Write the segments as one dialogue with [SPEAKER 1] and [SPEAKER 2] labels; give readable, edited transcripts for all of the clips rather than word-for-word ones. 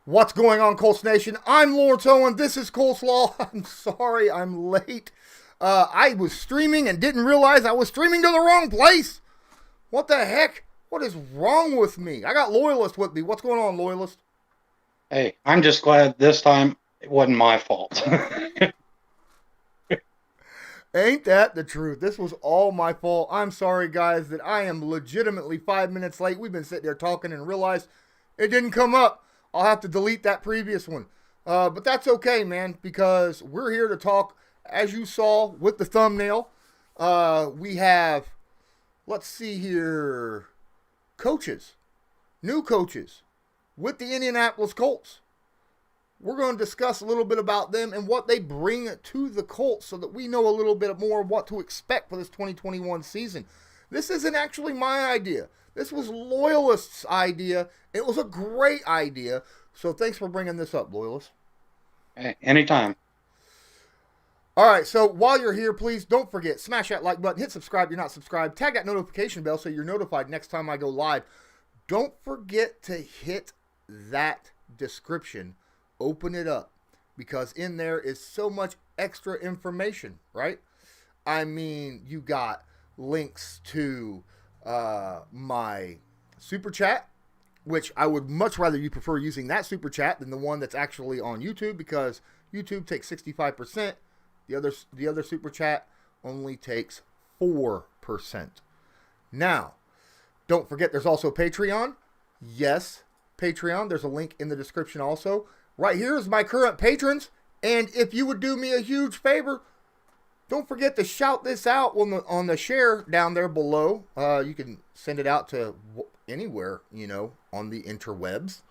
[SPEAKER 1] What's going on, Colts Nation? I'm Lawrence Owen. This is Coleslaw. I'm sorry I'm late. I was streaming and didn't realize I was streaming to the wrong place. What the heck? What is wrong with me? I got Loyalist with me. What's going on, Loyalist?
[SPEAKER 2] Hey, I'm just glad this time it wasn't my fault.
[SPEAKER 1] Ain't that the truth? This was all my fault. I'm sorry, guys, that I am legitimately 5 minutes late. We've been sitting there talking and realized it didn't come up. I'll have to delete that previous one. But that's okay, man, because we're here to talk, as you saw with the thumbnail. We have, let's see here, coaches, new coaches with the Indianapolis Colts. We're going to discuss a little bit about them and what they bring to the Colts so that we know a little bit more of what to expect for this 2021 season. This isn't actually my idea. This was Loyalist's idea. It was a great idea. So thanks for bringing this up, Loyalist.
[SPEAKER 2] Hey, anytime.
[SPEAKER 1] All right, so while you're here, please don't forget, smash that like button, hit subscribe if you're not subscribed, tag that notification bell so you're notified next time I go live. Don't forget to hit that description. Open it up, because in there is so much extra information, right? I mean, you got links to my super chat, which I would much rather you prefer using that super chat than the one that's actually on YouTube, because YouTube takes 65%. The other super chat only takes 4%. Now, don't forget there's also Patreon. Yes, Patreon. There's a link in the description also. Right here is my current patrons, and if you would do me a huge favor, don't forget to shout this out on the share down there below. You can send it out to anywhere, on the interwebs.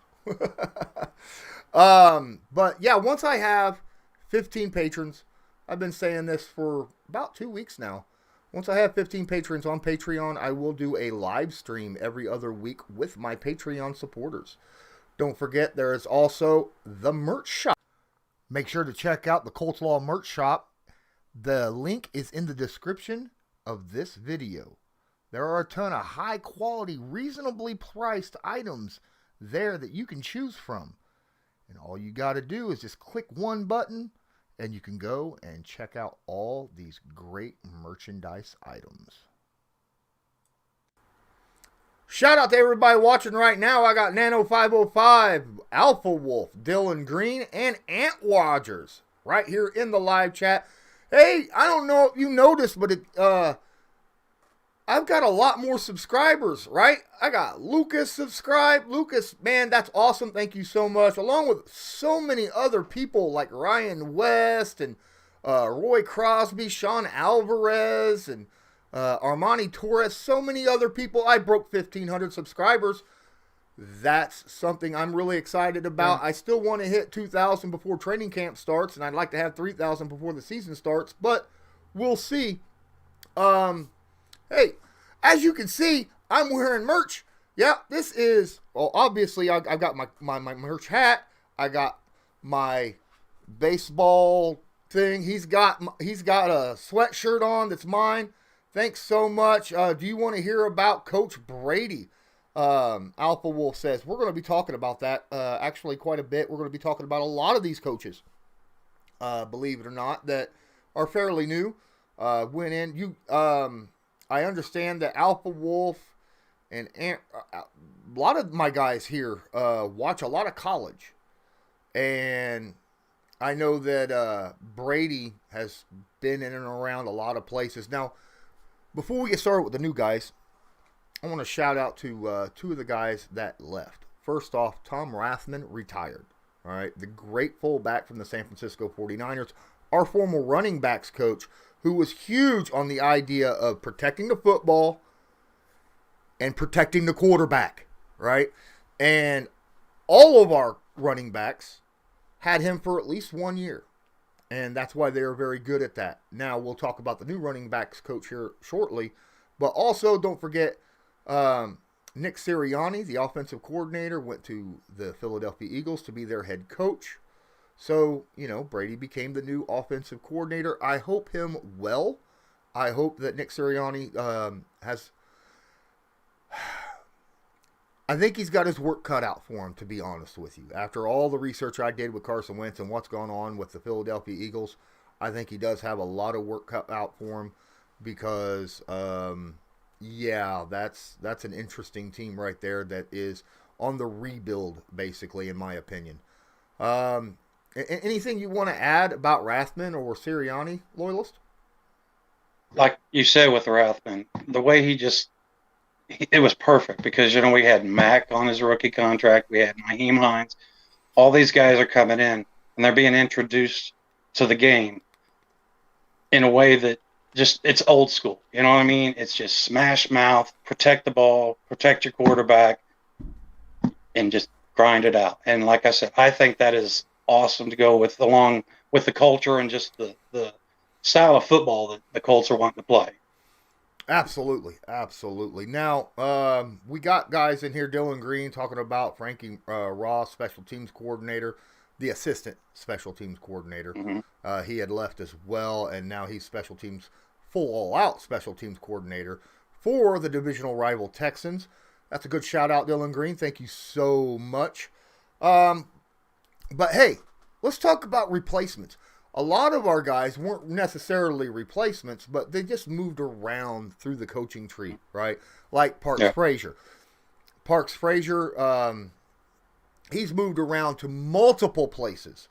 [SPEAKER 1] But yeah, once I have 15 patrons, I've been saying this for about 2 weeks now. Once I have 15 patrons on Patreon, I will do a live stream every other week with my Patreon supporters. Don't forget, there is also the merch shop. Make sure to check out the Colts Law merch shop. The link is in the description of this video. There are a ton of high quality, reasonably priced items there that you can choose from. And all you got to do is just click one button and you can go and check out all these great merchandise items. Shout out to everybody watching right now. I got Nano505, Alpha Wolf, Dylan Green, and Ant Rogers right here in the live chat. Hey, I don't know if you noticed, but I've got a lot more subscribers, right? I got Lucas subscribed. Lucas, man, that's awesome. Thank you so much. Along with so many other people like Ryan West and Roy Crosby, Sean Alvarez, and Armani Torres, so many other people. I broke 1,500 subscribers. That's something I'm really excited about. I still want to hit 2,000 before training camp starts, and I'd like to have 3,000 before the season starts, but we'll see. Hey, as you can see, I'm wearing merch. Yeah, this is, well, obviously, I've got my merch hat. I got my baseball thing. He's got a sweatshirt on that's mine. Thanks so much. Do you want to hear about Coach Brady? Alpha Wolf says, we're going to be talking about that actually quite a bit. We're going to be talking about a lot of these coaches, believe it or not, that are fairly new. I understand that Alpha Wolf and a lot of my guys here watch a lot of college. And I know that Brady has been in and around a lot of places. Now, before we get started with the new guys, I want to shout out to two of the guys that left. First off, Tom Rathman retired. All right, the great fullback from the San Francisco 49ers, our former running backs coach, who was huge on the idea of protecting the football and protecting the quarterback, right? And all of our running backs had him for at least 1 year. And that's why they are very good at that. Now, we'll talk about the new running backs coach here shortly. But also, don't forget, Nick Sirianni, the offensive coordinator, went to the Philadelphia Eagles to be their head coach. So, Brady became the new offensive coordinator. I hope him well. I hope that Nick Sirianni has I think he's got his work cut out for him, to be honest with you. After all the research I did with Carson Wentz and what's going on with the Philadelphia Eagles, I think he does have a lot of work cut out for him because, yeah, that's an interesting team right there that is on the rebuild, basically, in my opinion. Anything you want to add about Rathman or Sirianni, Loyalist?
[SPEAKER 2] Like you said with Rathman, the way it was perfect because, we had Mack on his rookie contract. We had Naheem Hines. All these guys are coming in, and they're being introduced to the game in a way that it's old school. You know what I mean? It's just smash mouth, protect the ball, protect your quarterback, and just grind it out. And like I said, I think that is awesome to go with along with the culture and just the style of football that the Colts are wanting to play.
[SPEAKER 1] Absolutely, absolutely. Now, we got guys in here, Dylan Green talking about Frankie Ross, special teams coordinator, the assistant special teams coordinator.
[SPEAKER 2] Mm-hmm.
[SPEAKER 1] He had left as well, and now he's special teams, full all-out special teams coordinator for the divisional rival Texans. That's a good shout-out, Dylan Green. Thank you so much. But, hey, let's talk about replacements. A lot of our guys weren't necessarily replacements, but they just moved around through the coaching tree, right? Like Parks Frazier. Parks Frazier, he's moved around to multiple places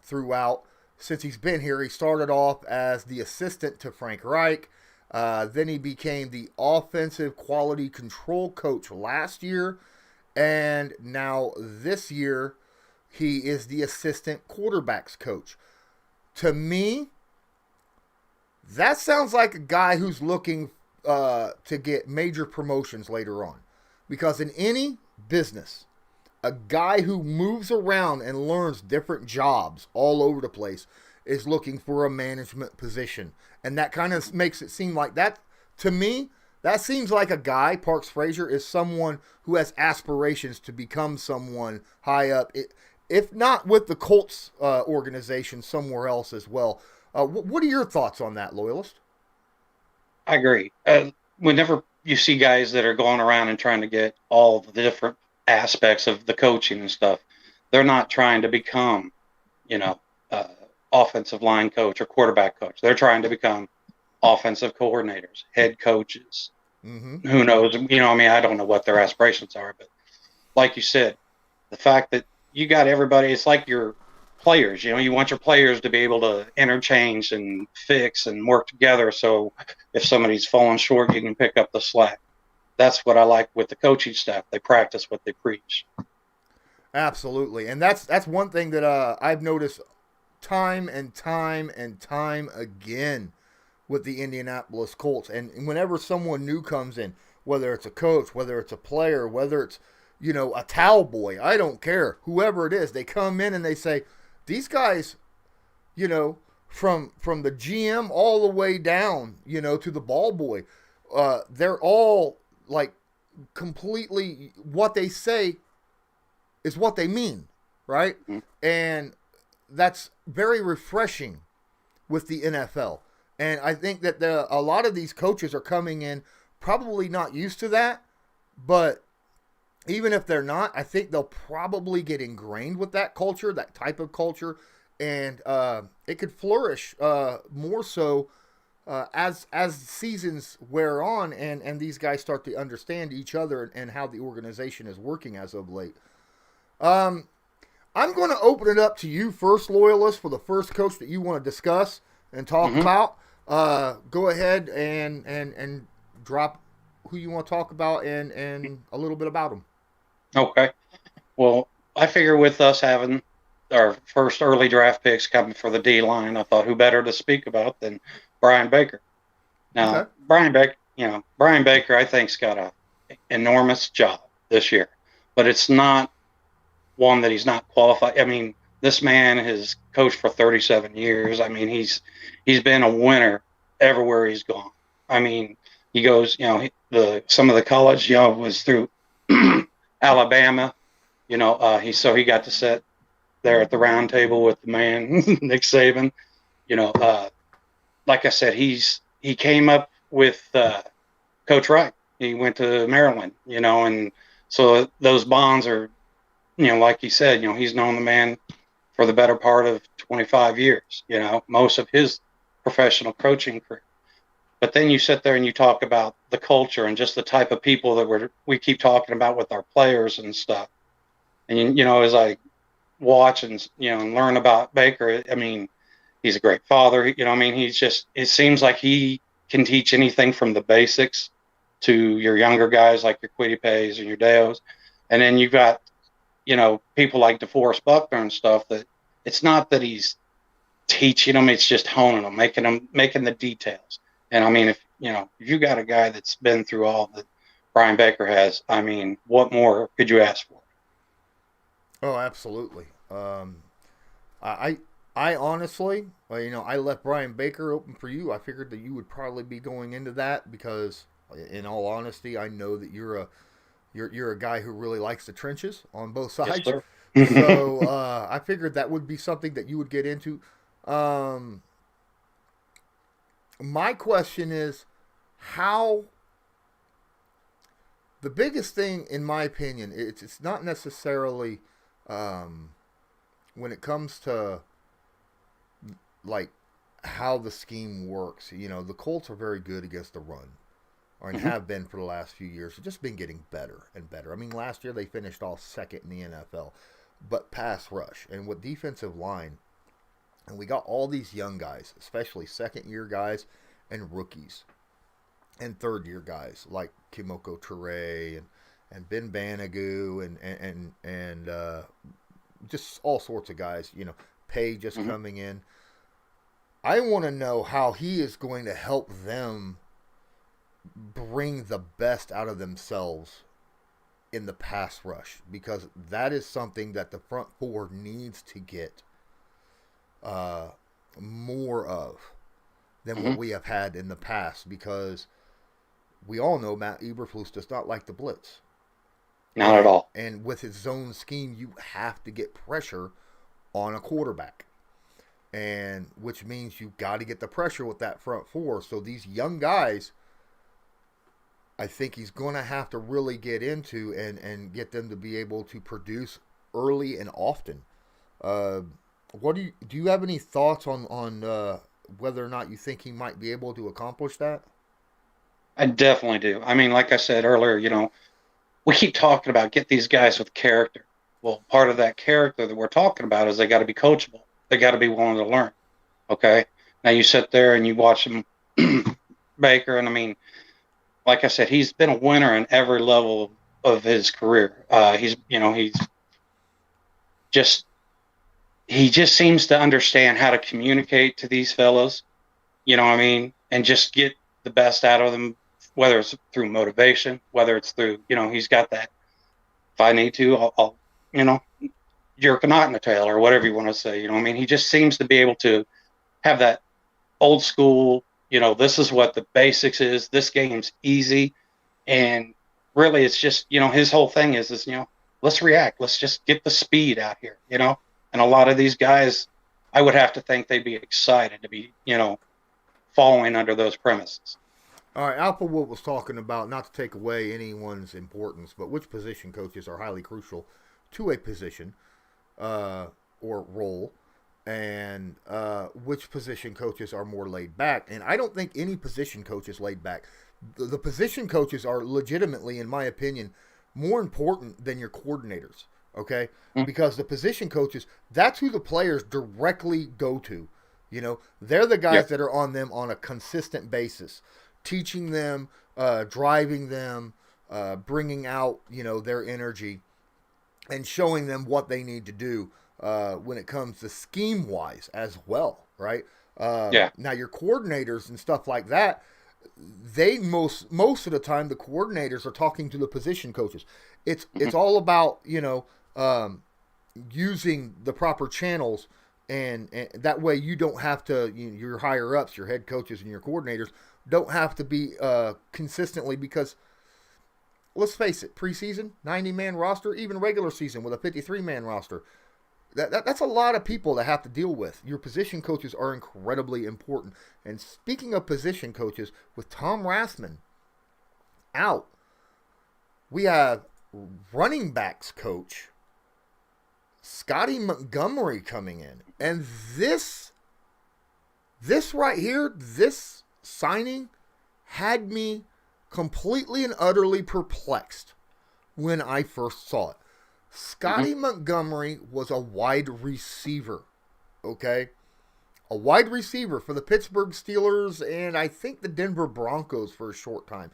[SPEAKER 1] throughout since he's been here. He started off as the assistant to Frank Reich. Then he became the offensive quality control coach last year. And now this year, he is the assistant quarterbacks coach. To me, that sounds like a guy who's looking to get major promotions later on. Because in any business, a guy who moves around and learns different jobs all over the place is looking for a management position. And that kind of makes it seem like that, to me, that seems like a guy, Parks Frazier, is someone who has aspirations to become someone high up. If not with the Colts organization, somewhere else as well. What are your thoughts on that, Loyalist?
[SPEAKER 2] I agree. Whenever you see guys that are going around and trying to get all the different aspects of the coaching and stuff, they're not trying to become, offensive line coach or quarterback coach. They're trying to become offensive coordinators, head coaches.
[SPEAKER 1] Mm-hmm.
[SPEAKER 2] Who knows? I don't know what their aspirations are, but like you said, the fact that you got everybody, it's like your players, you want your players to be able to interchange and fix and work together. So if somebody's falling short, you can pick up the slack. That's what I like with the coaching staff. They practice what they preach.
[SPEAKER 1] Absolutely. And that's one thing that I've noticed time and time and time again with the Indianapolis Colts. And whenever someone new comes in, whether it's a coach, whether it's a player, whether it's a towel boy, I don't care. Whoever it is, they come in and they say, these guys, from the GM all the way down, to the ball boy, they're all like completely what they say is what they mean, right? Mm-hmm. And that's very refreshing with the NFL. And I think that a lot of these coaches are coming in probably not used to that, but even if they're not, I think they'll probably get ingrained with that culture, that type of culture, and it could flourish more so as seasons wear on and these guys start to understand each other and how the organization is working as of late. I'm going to open it up to you first, Loyalist, for the first coach that you want to discuss and talk about. Go ahead and drop who you want to talk about and a little bit about them.
[SPEAKER 2] Okay. Well, I figure with us having our first early draft picks coming for the D-line, I thought who better to speak about than Brian Baker. Now, okay. Brian Baker, I think, has got an enormous job this year, but it's not one that he's not qualified. I mean, this man has coached for 37 years. I mean, he's been a winner everywhere he's gone. I mean, he goes, some of the college, was through Alabama, he got to sit there at the round table with the man, Nick Saban, like I said, he came up with Coach Wright. He went to Maryland, and So those bonds are, like you said, he's known the man for the better part of 25 years, most of his professional coaching career. But then you sit there and you talk about the culture and just the type of people that we keep talking about with our players and stuff. And, as I watch and, and learn about Baker, I mean, he's a great father. It seems like he can teach anything from the basics to your younger guys like your Quiddipays and your Deos. And then you've got, people like DeForest Buckner and stuff that it's not that he's teaching them, it's just honing them, making the details. And I mean, if you got a guy that's been through all that Brian Baker has, I mean, what more could you ask for?
[SPEAKER 1] Oh, absolutely. I honestly, I left Brian Baker open for you. I figured that you would probably be going into that because, in all honesty, I know that you're a guy who really likes the trenches on both sides.
[SPEAKER 2] Yes, sir.
[SPEAKER 1] So I figured that would be something that you would get into. My question is, how? The biggest thing, in my opinion, it's not necessarily when it comes to like how the scheme works. The Colts are very good against the run, and have been for the last few years. They've just been getting better and better. I mean, last year they finished all second in the NFL, but pass rush and with defensive line, and we got all these young guys, especially second-year guys and rookies, and third-year guys like Kimoko Ture and Ben Banagoo and just all sorts of guys. Pay just coming in. I want to know how he is going to help them bring the best out of themselves in the pass rush, because that is something that the front four needs to get more of than what we have had in the past, because we all know Matt Eberflus does not like the blitz.
[SPEAKER 2] Not at all.
[SPEAKER 1] And with his zone scheme, you have to get pressure on a quarterback, and which means you got to get the pressure with that front four. So these young guys, I think he's going to have to really get into and get them to be able to produce early and often. What do you have any thoughts on whether or not you think he might be able to accomplish that?
[SPEAKER 2] I definitely do. I mean, like I said earlier, we keep talking about get these guys with character. Well, part of that character that we're talking about is they got to be coachable. They got to be willing to learn. Okay. Now you sit there and you watch him, Baker, and I mean, like I said, he's been a winner in every level of his career. He just seems to understand how to communicate to these fellows, and just get the best out of them, whether it's through motivation, whether it's through, he's got that, if I need to, I'll jerk a knot in the tail or whatever you want to say. He just seems to be able to have that old school, this is what the basics is. This game's easy. And really it's just, his whole thing is, let's react. Let's just get the speed out here, And a lot of these guys, I would have to think they'd be excited to be, following under those premises.
[SPEAKER 1] All right, Alpha Wolf was talking about, not to take away anyone's importance, but which position coaches are highly crucial to a position or role, and which position coaches are more laid back. And I don't think any position coach is laid back. The position coaches are legitimately, in my opinion, more important than your coordinators, okay? Because the position coaches, that's who the players directly go to. They're the guys that are on them on a consistent basis, teaching them, driving them, bringing out, their energy and showing them what they need to do when it comes to scheme-wise as well, right? Now, your coordinators and stuff like that, they most of the time, the coordinators are talking to the position coaches. It's all about, using the proper channels, and that way you don't have to, your higher-ups, your head coaches and your coordinators don't have to be consistently, because let's face it, preseason, 90-man roster, even regular season with a 53-man roster, that's a lot of people to have to deal with. Your position coaches are incredibly important. And speaking of position coaches, with Tom Rathman out, we have running backs coach, Scotty Montgomery, coming in. And this right here, this signing had me completely and utterly perplexed when I first saw it. Scotty Montgomery was a wide receiver, okay? A wide receiver for the Pittsburgh Steelers and I think the Denver Broncos for a short time.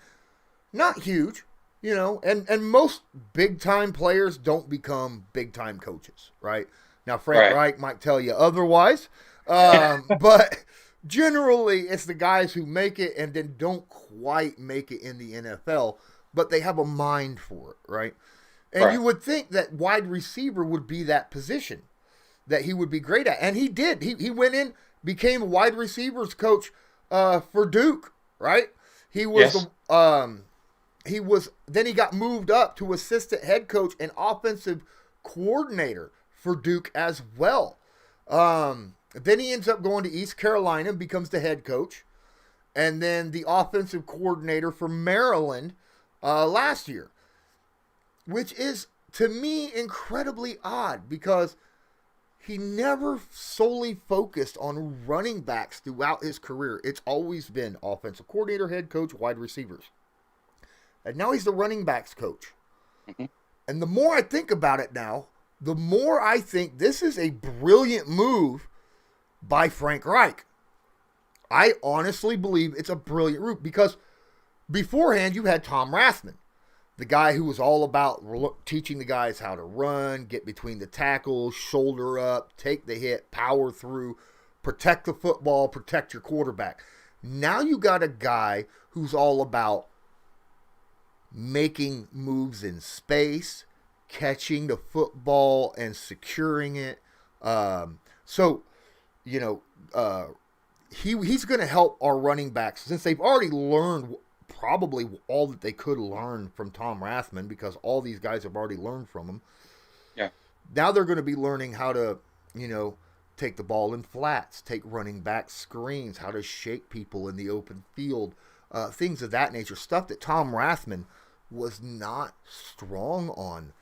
[SPEAKER 1] Not huge, you know, and most big-time players don't become big-time coaches, right? Now, Frank Reich might tell you otherwise, but generally it's the guys who make it and then don't quite make it in the NFL, but they have a mind for it, right? And you would think that wide receiver would be that position that he would be great at. And he did. He went in, became a wide receivers coach for Duke, right? He was then he got moved up to assistant head coach and offensive coordinator for Duke as well. Then he ends up going to East Carolina and becomes the head coach. And then the offensive coordinator for Maryland last year. Which is, to me, incredibly odd because he never solely focused on running backs throughout his career. It's always been offensive coordinator, head coach, wide receivers. And now he's the running backs coach. And the more I think about it now, the more I think this is a brilliant move by Frank Reich. I honestly believe it's a brilliant move because beforehand you had Tom Rathman. The guy who was all about teaching the guys how to run, get between the tackles, shoulder up, take the hit, power through, protect the football, protect your quarterback. Now you got a guy who's all about making moves in space, catching the football and securing it. So, you know, he's going to help our running backs since they've already learned probably all that they could learn from Tom Rathman because all these guys have already learned from him.
[SPEAKER 2] Yeah.
[SPEAKER 1] Now they're going to be learning how to, you know, take the ball in flats, take running back screens, how to shake people in the open field, things of that nature, stuff that Tom Rathman was not strong on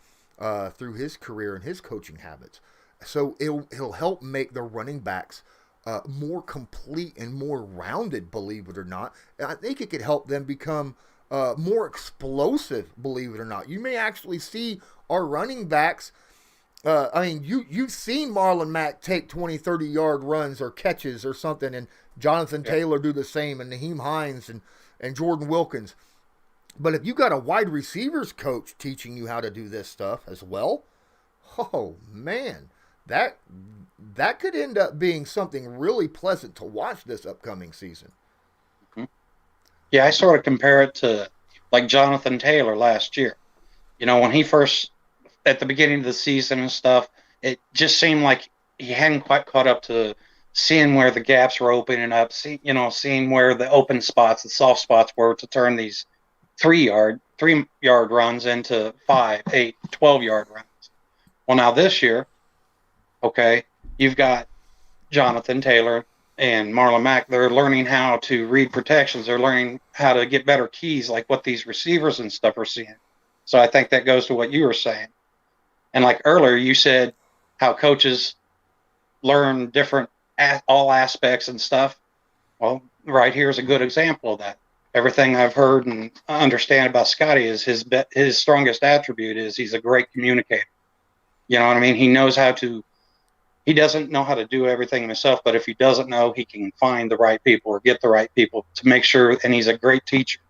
[SPEAKER 1] through his career and his coaching habits. So it'll help make the running backs more complete and more rounded, believe it or not. And I think it could help them become more explosive, believe it or not. You may actually see our running backs. You've seen Marlon Mack take 20, 30-yard runs or catches or something, and Jonathan Taylor do the same, and Naheem Hines and Jordan Wilkins. But if you got a wide receivers coach teaching you how to do this stuff as well, oh, man, that could end up being something really pleasant to watch this upcoming season.
[SPEAKER 2] Yeah, I sort of compare it to like Jonathan Taylor last year. You know, when he first, at the beginning of the season and stuff, it just seemed like he hadn't quite caught up to seeing where the gaps were opening up, seeing where the open spots, the soft spots were to turn these 3-yard runs into 5, 8, 12-yard runs. Well, now this year, okay, you've got Jonathan Taylor and Marlon Mack. They're learning how to read protections. They're learning how to get better keys, like what these receivers and stuff are seeing. So I think that goes to what you were saying. And like earlier, you said how coaches learn different all aspects and stuff. Well, right here is a good example of that. Everything I've heard and understand about Scotty is his strongest attribute is he's a great communicator. You know what I mean? He doesn't know how to do everything himself, but if he doesn't know, he can find the right people or get the right people to make sure, and he's a great teacher.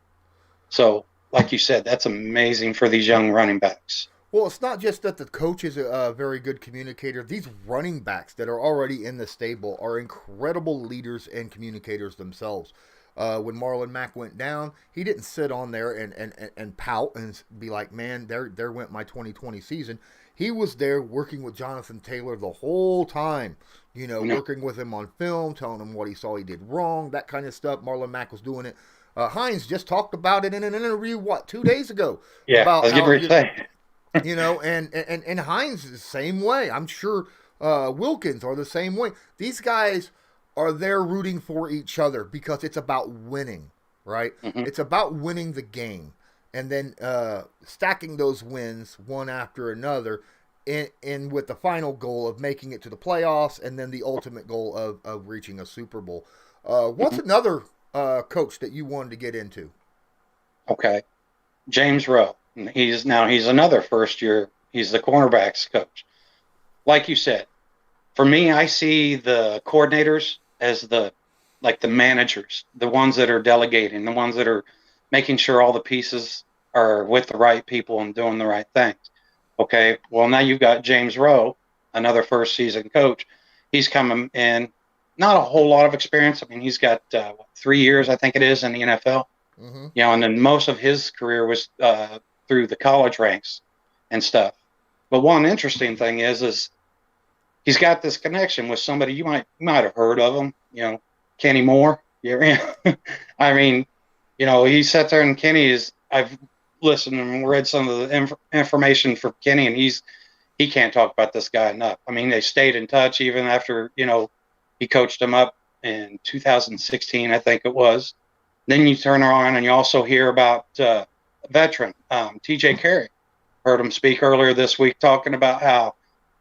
[SPEAKER 2] So, like you said, that's amazing for these young running backs.
[SPEAKER 1] Well, it's not just that the coach is a very good communicator. These running backs that are already in the stable are incredible leaders and communicators themselves. When Marlon Mack went down, he didn't sit on there and pout and be like, man, there went my 2020 season. He was there working with Jonathan Taylor the whole time, working with him on film, telling him what he saw he did wrong, that kind of stuff. Marlon Mack was doing it. Hines just talked about it in an interview, 2 days ago?
[SPEAKER 2] Yeah,
[SPEAKER 1] about
[SPEAKER 2] I was getting ready to say.
[SPEAKER 1] And Hines is the same way. I'm sure Wilkins are the same way. These guys are there rooting for each other because it's about winning, right? Mm-hmm. It's about winning the game. and then stacking those wins one after another, in with the final goal of making it to the playoffs, and then the ultimate goal of reaching a Super Bowl. What's another coach that you wanted to get into?
[SPEAKER 2] Okay, James Rowe. He's another first year. He's the cornerbacks coach. Like you said, for me, I see the coordinators as the managers, the ones that are delegating, the ones that are making sure all the pieces are with the right people and doing the right things. Okay, well, now you've got James Rowe, another first season coach. He's coming in, not a whole lot of experience. I mean, he's got 3 years, I think it is, in the NFL.
[SPEAKER 1] Mm-hmm.
[SPEAKER 2] You know, and then most of his career was through the college ranks and stuff. But one interesting thing is he's got this connection with somebody you might have heard of him. You know, Kenny Moore. Yeah, I mean, you know, he sat there, and Kenny is. I've listened and read some of the information from Kenny, and he can't talk about this guy enough. I mean, they stayed in touch even after, you know, he coached him up in 2016, I think it was. Then you turn around and you also hear about veteran T.J. Carey. Heard him speak earlier this week talking about how,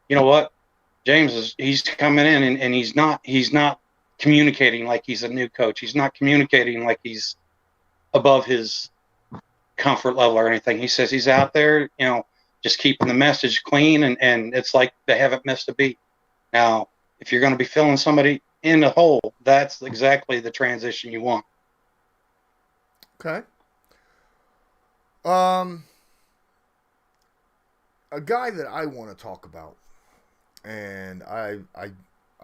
[SPEAKER 2] you know what, he's coming in and he's not communicating like he's a new coach. He's not communicating like he's above his comfort level or anything. He says he's out there, you know, just keeping the message clean, and it's like they haven't missed a beat. Now, if you're going to be filling somebody in the hole, that's exactly the transition you want.
[SPEAKER 1] Okay. A guy that I want to talk about, and I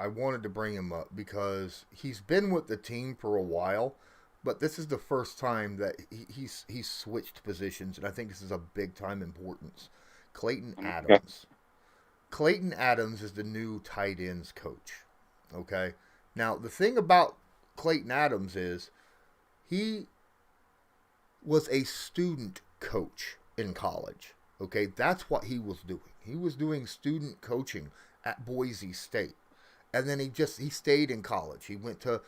[SPEAKER 1] wanted to bring him up because he's been with the team for a while, but this is the first time that he's switched positions, and I think this is a big time importance. Clayton Adams. Clayton Adams is the new tight ends coach. Okay? Now, the thing about Clayton Adams is he was a student coach in college. Okay? That's what he was doing. He was doing student coaching at Boise State. And then he stayed in college. He went to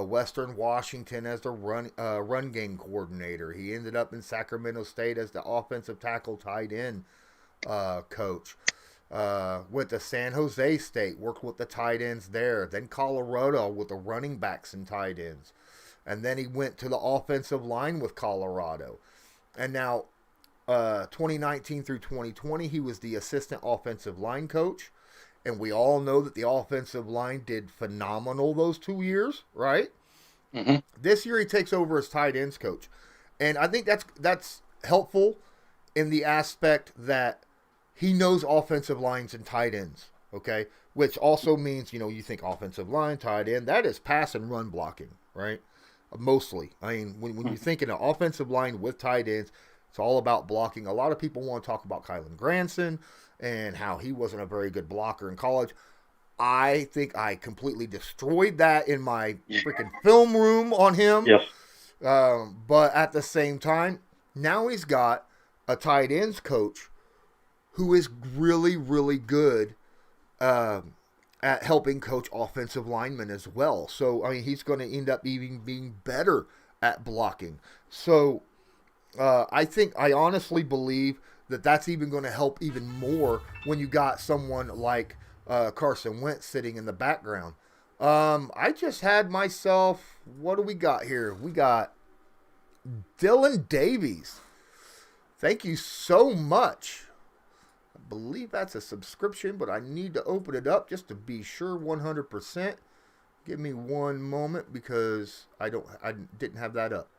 [SPEAKER 1] Western Washington as the run game coordinator. He ended up in Sacramento State as the offensive tackle tight end coach. Went to San Jose State, worked with the tight ends there. Then Colorado with the running backs and tight ends. And then he went to the offensive line with Colorado. And now 2019 through 2020, he was the assistant offensive line coach. And we all know that the offensive line did phenomenal those 2 years, right?
[SPEAKER 2] Mm-hmm.
[SPEAKER 1] This year he takes over as tight ends coach. And I think that's helpful in the aspect that he knows offensive lines and tight ends, okay? Which also means, you know, you think offensive line, tight end, that is pass and run blocking, right? Mostly. I mean, when you think in an offensive line with tight ends, it's all about blocking. A lot of people want to talk about Kylan Granson and how he wasn't a very good blocker in college. I think I completely destroyed that in my freaking film room on him.
[SPEAKER 2] Yes.
[SPEAKER 1] But at the same time, now he's got a tight ends coach who is really, really good at helping coach offensive linemen as well. So, I mean, he's going to end up even being better at blocking. So, I honestly believe that that's even going to help even more when you got someone like Carson Wentz sitting in the background. I just had myself, what do we got here? We got Dylan Davies. Thank you so much. I believe that's a subscription, but I need to open it up just to be sure 100%. Give me one moment because I didn't have that up.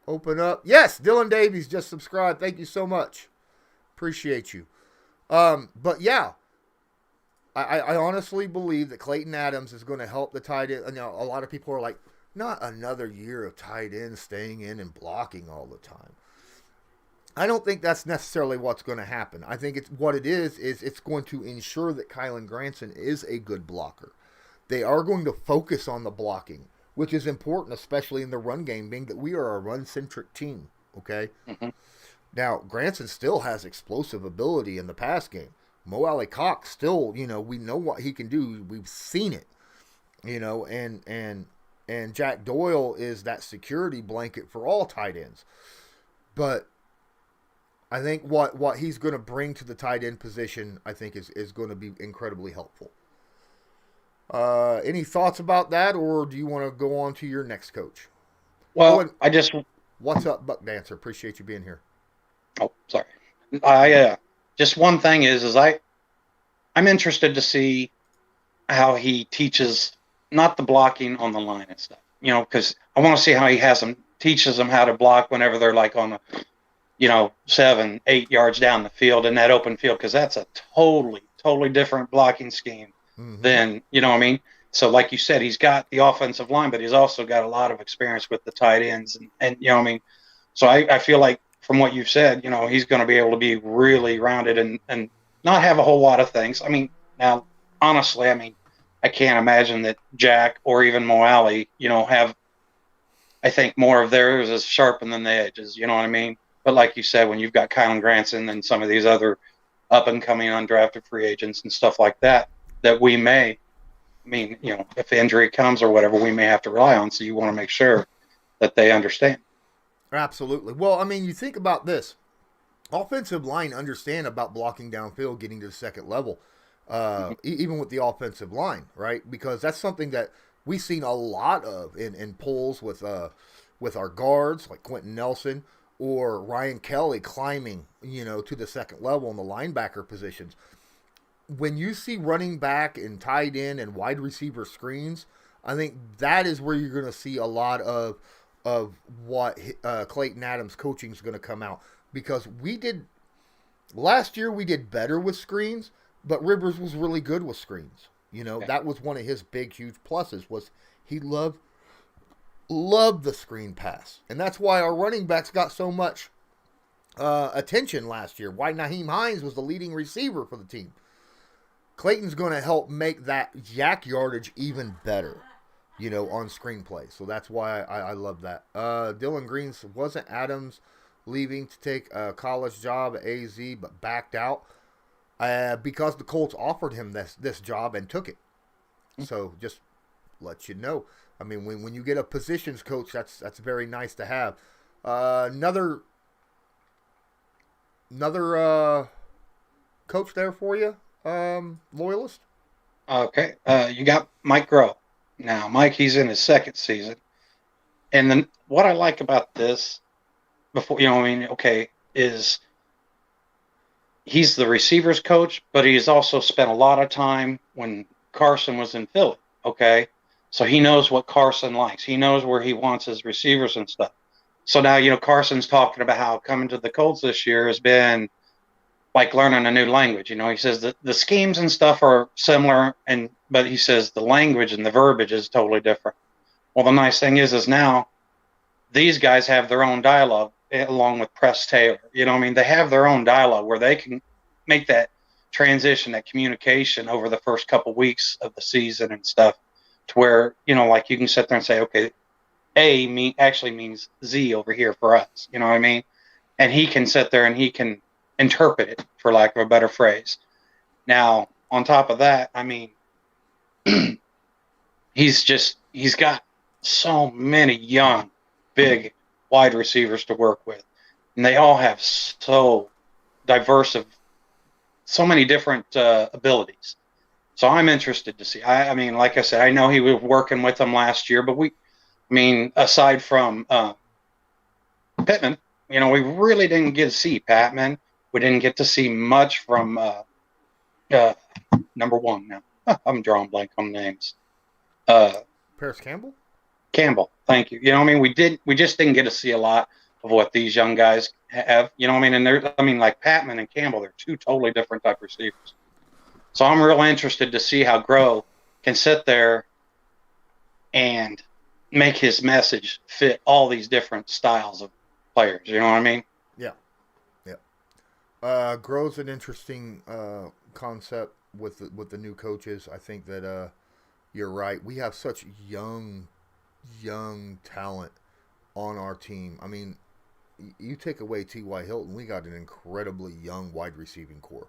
[SPEAKER 1] Open up. Yes, Dylan Davies just subscribed. Thank you so much. Appreciate you. But yeah, I honestly believe that Clayton Adams is going to help the tight end. You know, a lot of people are like, not another year of tight end staying in and blocking all the time. I don't think that's necessarily what's going to happen. I think it's it's going to ensure that Kylan Granson is a good blocker. They are going to focus on the blocking, which is important, especially in the run game, being that we are a run-centric team, okay?
[SPEAKER 2] Mm-hmm.
[SPEAKER 1] Now, Granson still has explosive ability in the pass game. Mawae Cox still, you know, we know what he can do. We've seen it, you know, and And Jack Doyle is that security blanket for all tight ends. But I think what he's going to bring to the tight end position, I think, is going to be incredibly helpful. Any thoughts about that, or do you want to go on to your next coach?
[SPEAKER 2] Well,
[SPEAKER 1] What's up, Buck Dancer? Appreciate you being here.
[SPEAKER 2] Oh, sorry. Just one thing is I'm interested to see how he teaches not the blocking on the line and stuff, because I want to see how he teaches them how to block whenever they're like on a, 7-8 yards down the field in that open field, because that's a totally different blocking scheme than, So like you said, he's got the offensive line, but he's also got a lot of experience with the tight ends. And So I feel like from what you've said, he's going to be able to be really rounded and not have a whole lot of things. Now, honestly, I can't imagine that Jack or even Mawae, have, I think, more of theirs is sharpened than the edges, you know what I mean? But like you said, when you've got Kylan Granson and some of these other up-and-coming undrafted free agents and stuff like that we may, if injury comes or whatever, we may have to rely on. So you want to make sure that they understand.
[SPEAKER 1] Absolutely. Well, you think about this. Offensive line understand about blocking downfield, getting to the second level, even with the offensive line, right? Because that's something that we've seen a lot of in polls with our guards, like Quentin Nelson or Ryan Kelly climbing, to the second level in the linebacker positions. When you see running back and tight end and wide receiver screens, I think that is where you're going to see a lot of what Clayton Adams coaching is going to come out, because last year we did better with screens, but Rivers was really good with screens. That was one of his big, huge pluses, was he loved the screen pass. And that's why our running backs got so much attention last year. Why Nyheim Hines was the leading receiver for the team. Clayton's going to help make that yak yardage even better, on screenplay. So that's why I love that. Dylan Green's, wasn't Adams leaving to take a college job at AZ but backed out because the Colts offered him this job and took it. So just let you know. When you get a positions coach, that's very nice to have. Another coach there for you, Loyalist.
[SPEAKER 2] Okay, you got Mike Groh. Now, Mike, he's in his second season, and then what I like about this, is he's the receivers coach, but he's also spent a lot of time when Carson was in Philly. Okay, so he knows what Carson likes. He knows where he wants his receivers and stuff. So now, Carson's talking about how coming to the Colts this year has been like learning a new language. He says that the schemes and stuff are similar, but he says the language and the verbiage is totally different. Well, the nice thing is now these guys have their own dialogue along with Press Taylor. They have their own dialogue where they can make that transition, that communication over the first couple weeks of the season and stuff, to where, like you can sit there and say, okay, A actually means Z over here for us. You know what I mean? And he can sit there and he can interpret it, for lack of a better phrase. Now, on top of that, he's got so many young, big wide receivers to work with. And they all have so diverse of so many different abilities. So I'm interested to see. Like I said, I know he was working with them last year, but aside from Pittman, we really didn't get to see Patman. We didn't get to see much from number one now. I'm drawing blank on names.
[SPEAKER 1] Paris Campbell?
[SPEAKER 2] Campbell, thank you. We just didn't get to see a lot of what these young guys have. And they're, like Patman and Campbell, they're two totally different type receivers. So I'm real interested to see how Groh can sit there and make his message fit all these different styles of players. You know what I mean?
[SPEAKER 1] Yeah. Groh's an interesting concept with the new coaches. I think that you're right. We have such young talent on our team. You take away T.Y. Hilton, we got an incredibly young wide receiving core.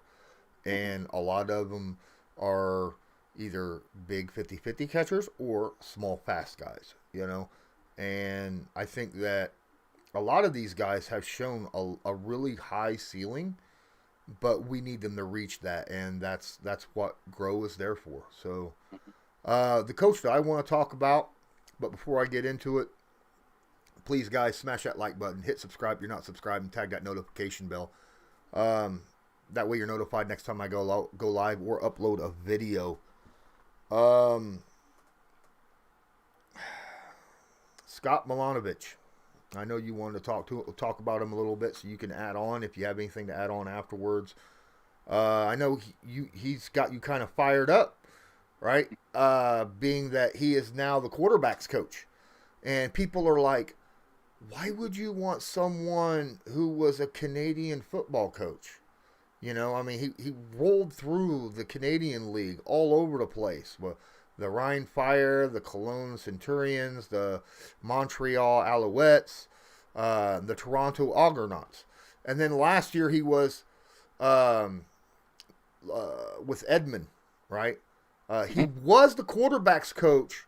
[SPEAKER 1] And a lot of them are either big 50-50 catchers or small fast guys, And I think that a lot of these guys have shown a really high ceiling, but we need them to reach that, and that's what Grow is there for. So the coach that I want to talk about, but before I get into it, please, guys, smash that like button, hit subscribe if you're not subscribed, and tag that notification bell. That way you're notified next time I go live or upload a video. Scott Milanovich. I know you wanted to talk about him a little bit, so you can add on if you have anything to add on afterwards. I know he's got you kind of fired up, right? Being that he is now the quarterback's coach. And people are like, why would you want someone who was a Canadian football coach? He rolled through the Canadian League all over the place. Well, the Rhine Fire, the Cologne Centurions, the Montreal Alouettes, the Toronto Argonauts. And then last year he was with Edmond, right? He was the quarterback's coach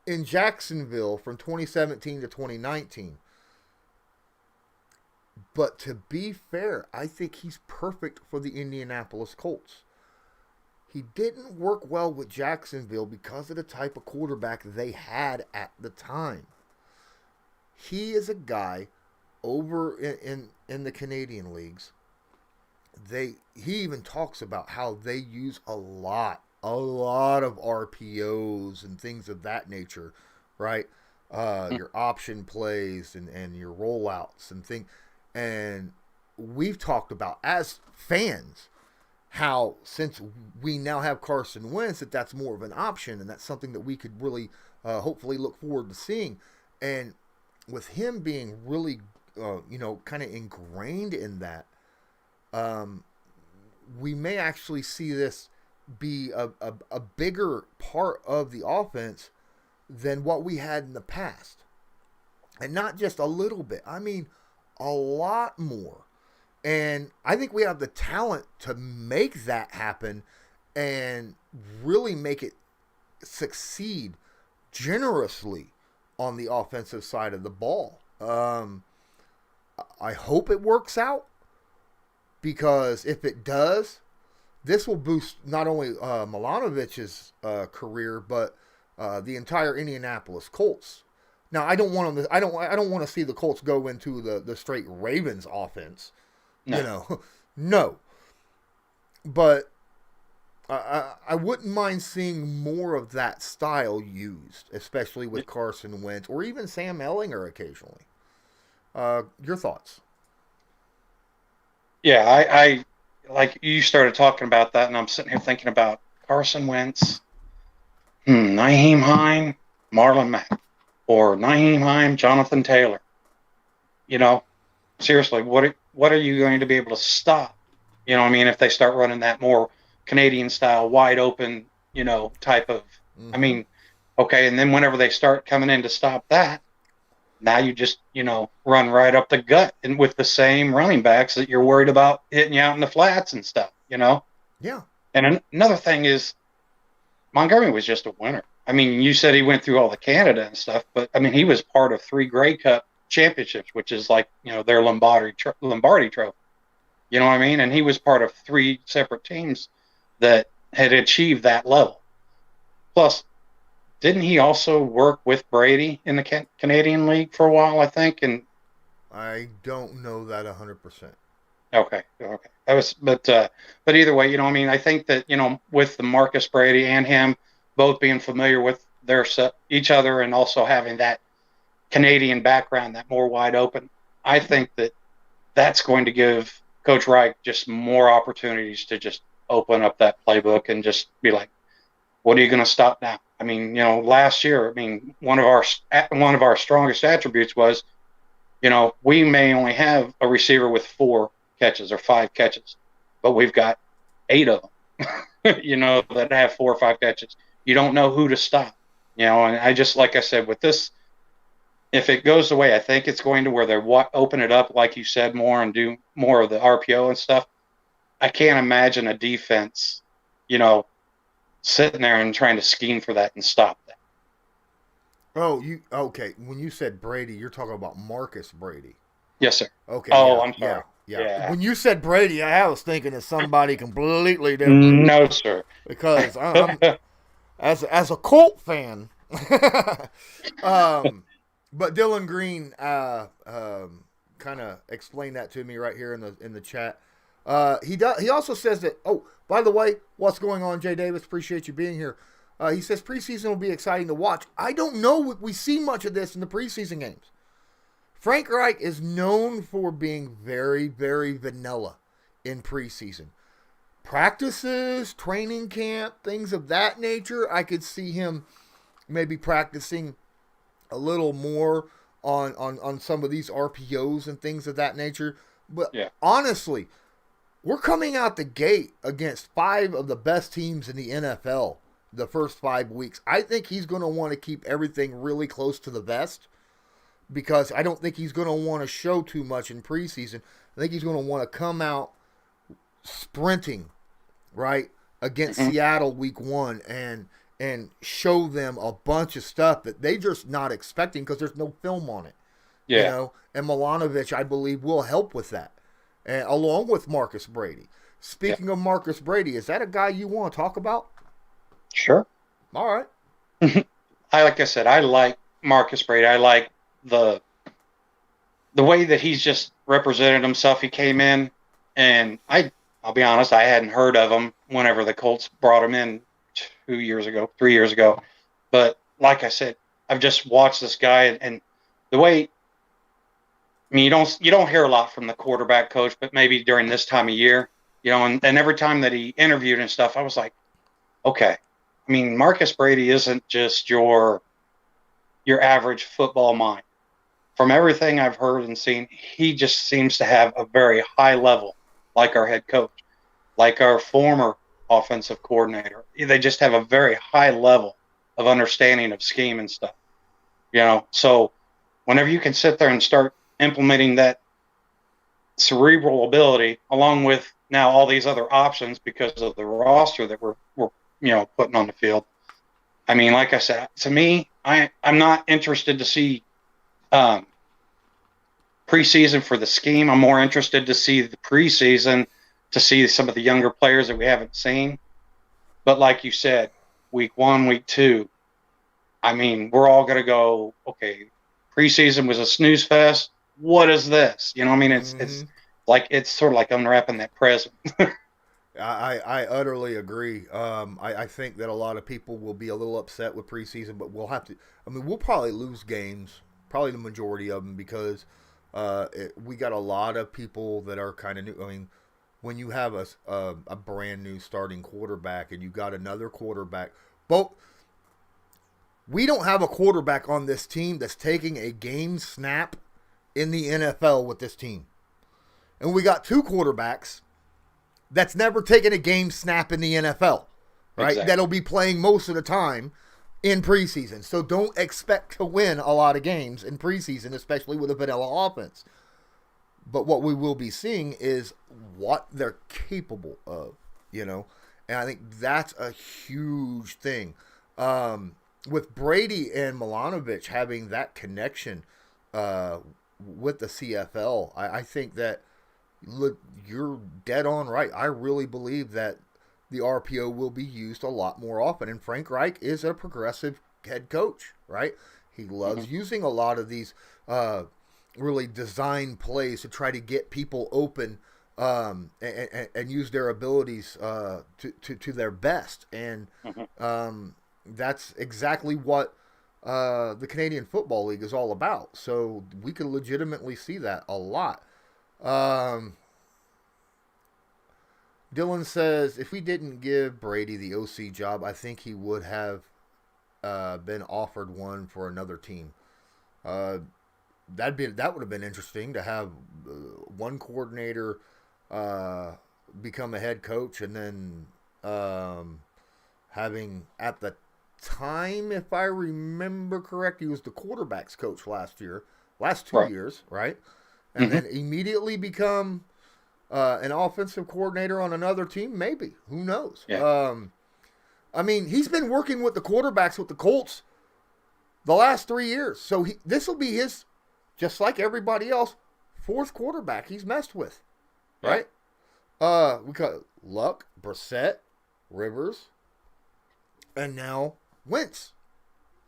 [SPEAKER 1] in Jacksonville from 2017 to 2019. But to be fair, I think he's perfect for the Indianapolis Colts. He didn't work well with Jacksonville because of the type of quarterback they had at the time. He is a guy over in the Canadian leagues. He even talks about how they use a lot of RPOs and things of that nature, right? Your option plays and your rollouts and things. And we've talked about as fans how since we now have Carson Wentz that's more of an option, and that's something that we could really hopefully look forward to seeing. And with him being really kind of ingrained in that, we may actually see this be a bigger part of the offense than what we had in the past. And not just a little bit. I mean, a lot more. And I think we have the talent to make that happen and really make it succeed generously on the offensive side of the ball. I hope it works out, because if it does, this will boost not only Milanovich's career, but the entire Indianapolis Colts. Now, I don't want them to, I don't want to see the Colts go into the straight Ravens offense.
[SPEAKER 2] No.
[SPEAKER 1] No. But I wouldn't mind seeing more of that style used, especially with Carson Wentz or even Sam Ehlinger occasionally. Your thoughts?
[SPEAKER 2] Yeah, I like you started talking about that, and I'm sitting here thinking about Carson Wentz, Nyheim Hine, Marlon Mack, or Nyheim Hine, Jonathan Taylor. Seriously, what are you going to be able to stop? If they start running that more Canadian style, wide open, type of, okay. And then whenever they start coming in to stop that, now you just, run right up the gut and with the same running backs that you're worried about hitting you out in the flats and stuff,
[SPEAKER 1] Yeah.
[SPEAKER 2] And another thing is Montgomery was just a winner. You said he went through all the Canada and stuff, but he was part of 3 Grey Cup championships, which is like, their Lombardi trophy. You know what I mean? And he was part of 3 separate teams that had achieved that level. Plus, didn't he also work with Brady in the Canadian League for a while, I think? And
[SPEAKER 1] I don't know that 100%.
[SPEAKER 2] Okay. That was, but either way, I think that, with the Marcus Brady and him both being familiar with each other and also having that Canadian background, that more wide open, I think that's going to give Coach Reich just more opportunities to just open up that playbook and just be like, what are you going to stop now? Last year, one of our strongest attributes was, we may only have a receiver with 4 catches or 5 catches, but we've got 8 of them, that have 4 or 5 catches. You don't know who to stop, and I just, like I said, with this, if it goes away, I think it's going to where they open it up, like you said, more and do more of the RPO and stuff. I can't imagine a defense, sitting there and trying to scheme for that and stop that.
[SPEAKER 1] Oh, okay? When you said Brady, you're talking about Marcus Brady.
[SPEAKER 2] Yes, sir.
[SPEAKER 1] Okay,
[SPEAKER 2] Oh,
[SPEAKER 1] yeah,
[SPEAKER 2] I'm
[SPEAKER 1] yeah,
[SPEAKER 2] sorry.
[SPEAKER 1] yeah.
[SPEAKER 2] Yeah.
[SPEAKER 1] When you said Brady, I was thinking of somebody completely different
[SPEAKER 2] No, sir.
[SPEAKER 1] because I'm as a Colt fan. um, but Dylan Green kind of explained that to me right here in the chat. He also says that. Oh, by the way, what's going on, Jay Davis? Appreciate you being here. He says preseason will be exciting to watch. I don't know if we see much of this in the preseason games. Frank Reich is known for being very, very vanilla in preseason. Practices, training camp, things of that nature, I could see him maybe practicing a little more on some of these RPOs and things of that nature. But
[SPEAKER 2] Yeah.
[SPEAKER 1] honestly, we're coming out the gate against 5 of the best teams in the NFL the first 5 weeks. I think he's going to want to keep everything really close to the vest because I don't think he's going to want to show too much in preseason. I think he's going to want to come out sprinting, right, against Seattle week 1 and show them a bunch of stuff that they just not expecting because there's no film on it.
[SPEAKER 2] Yeah.
[SPEAKER 1] You know, and Milanovich, I believe, will help with that, and along with Marcus Brady. Speaking of Marcus Brady, is that a guy you want to talk about?
[SPEAKER 2] Sure.
[SPEAKER 1] All right.
[SPEAKER 2] Like I said, I like Marcus Brady. I like the way that he's just represented himself. He came in, and I'll be honest, I hadn't heard of him whenever the Colts brought him in 3 years ago. But like I said, I've just watched this guy, and the way, I mean, you don't hear a lot from the quarterback coach, but maybe during this time of year, you know, and every time that he interviewed and stuff, I was like, okay. I mean, Marcus Brady isn't just your average football mind. From everything I've heard and seen, he just seems to have a very high level, like our head coach, like our former offensive coordinator. They just have a very high level of understanding of scheme and stuff. You know, so whenever you can sit there and start implementing that cerebral ability along with now all these other options because of the roster that we're putting on the field. I mean, like I said, to me, I'm not interested to see preseason for the scheme. I'm more interested to see the preseason to see some of the younger players that we haven't seen. But like you said, week 1, week 2, I mean, we're all going to go, okay, preseason was a snooze fest. What is this? You know, I mean, it's sort of like unwrapping that present.
[SPEAKER 1] I utterly agree. I think that a lot of people will be a little upset with preseason, but we'll have to. I mean, we'll probably lose games, probably the majority of them, because we got a lot of people that are kind of new. I mean, when you have a brand new starting quarterback and you got another quarterback, we don't have a quarterback on this team that's taking a game snap in the NFL with this team, and we got 2 quarterbacks that's never taken a game snap in the NFL, right? Exactly. That'll be playing most of the time in preseason. So don't expect to win a lot of games in preseason, especially with a vanilla offense. But what we will be seeing is what they're capable of, you know? And I think that's a huge thing. With Brady and Milanovich having that connection with the CFL, I think that, look, you're dead on right. I really believe that the RPO will be used a lot more often. And Frank Reich is a progressive head coach, right? He loves using a lot of these really designed plays to try to get people open and use their abilities to their best. And that's exactly what the Canadian Football League is all about. So we can legitimately see that a lot. Dylan says, if we didn't give Brady the OC job, I think he would have been offered one for another team. That would have been interesting to have one coordinator become a head coach, and then having, at the time, if I remember correct, he was the quarterback's coach last 2 years, right? And then immediately become an offensive coordinator on another team, maybe. Who knows?
[SPEAKER 2] Yeah.
[SPEAKER 1] I mean, he's been working with the quarterbacks with the Colts the last 3 years. So this will be his, just like everybody else, fourth quarterback he's messed with, right? We got Luck, Brissett, Rivers, and now Wentz.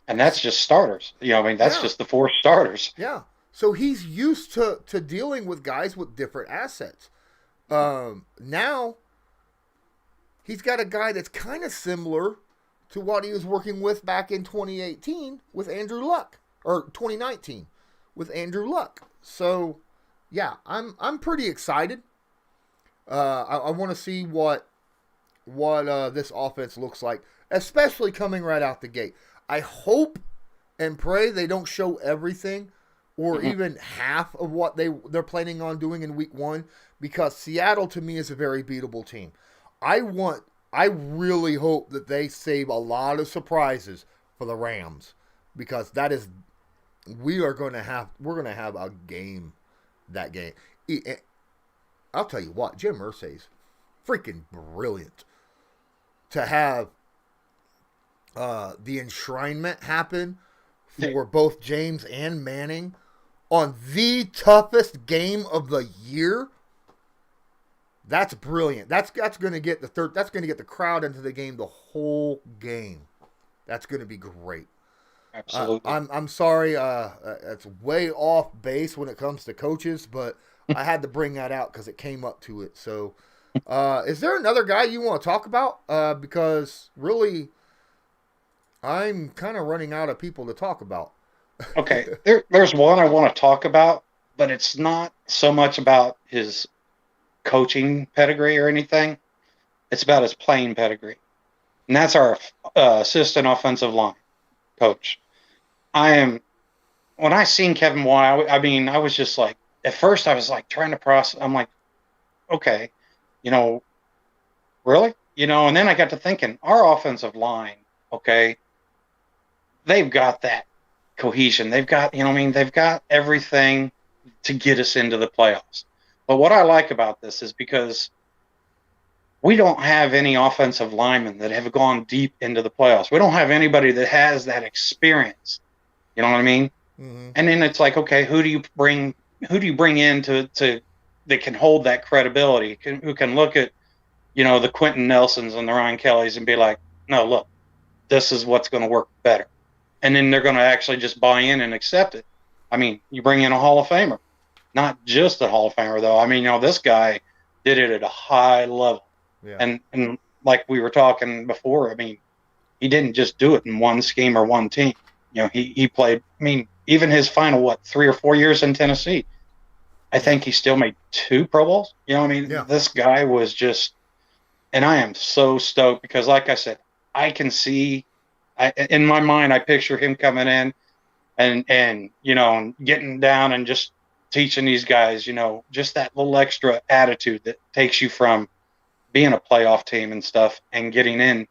[SPEAKER 2] And that's just starters. That's just the 4 starters.
[SPEAKER 1] Yeah. So he's used to dealing with guys with different assets. Now, he's got a guy that's kind of similar to what he was working with back in 2018 with Andrew Luck, or 2019 with Andrew Luck. So, yeah, I'm pretty excited. I want to see what this offense looks like, especially coming right out the gate. I hope and pray they don't show everything or even half of what they're planning on doing in week 1, because Seattle to me is a very beatable team. I really hope that they save a lot of surprises for the Rams, because we're going to have a game that game. I'll tell you what, Jim Irsay's freaking brilliant to have the enshrinement happen for both James and Manning on the toughest game of the year. That's brilliant. That's going to get the crowd into the game the whole game. That's going to be great.
[SPEAKER 2] Absolutely.
[SPEAKER 1] I'm sorry. It's way off base when it comes to coaches, but I had to bring that out because it came up to it. So, is there another guy you want to talk about? Because really, I'm kind of running out of people to talk about.
[SPEAKER 2] Okay, there's one I want to talk about, but it's not so much about his coaching pedigree or anything. It's about his playing pedigree. And that's our assistant offensive line coach. When I seen Kevin Mawae, I was just like, at first I was like trying to process. I'm like, okay, really? And then I got to thinking, our offensive line, okay, they've got that cohesion. They've got, they've got everything to get us into the playoffs. But what I like about this is because we don't have any offensive linemen that have gone deep into the playoffs. We don't have anybody that has that experience. You know what I mean? Mm-hmm. And then it's like, okay, who do you bring in to that can hold that credibility, who can look at, the Quentin Nelsons and the Ryan Kellys and be like, no, look, this is what's going to work better. And then they're going to actually just buy in and accept it. I mean, you bring in a Hall of Famer, not just a Hall of Famer, though. I mean, this guy did it at a high level. Yeah. And like we were talking before, I mean, he didn't just do it in one scheme or one team. He played, even his final, 3 or 4 years in Tennessee, I think he still made 2 Pro Bowls. This guy was just, and I am so stoked because, like I said, I can see, in my mind, I picture him coming in and getting down and just teaching these guys, just that little extra attitude that takes you from being a playoff team and stuff and getting in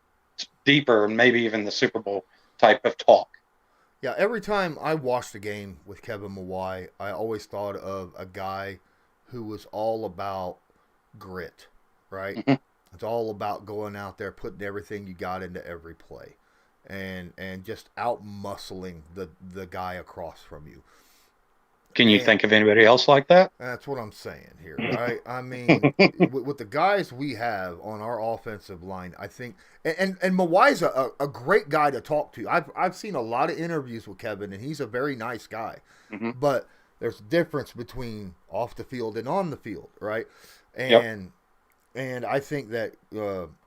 [SPEAKER 2] deeper and maybe even the Super Bowl type of talk.
[SPEAKER 1] Yeah, every time I watched a game with Kevin Mawae, I always thought of a guy who was all about grit, right? Mm-hmm. It's all about going out there, putting everything you got into every play, and just out-muscling the guy across from you.
[SPEAKER 2] Can you think of anybody else like that?
[SPEAKER 1] That's what I'm saying here, right? I mean, with the guys we have on our offensive line, I think, and Mawae's a great guy to talk to. I've seen a lot of interviews with Kevin, and he's a very nice guy. Mm-hmm. But there's a difference between off the field and on the field, right? And I think that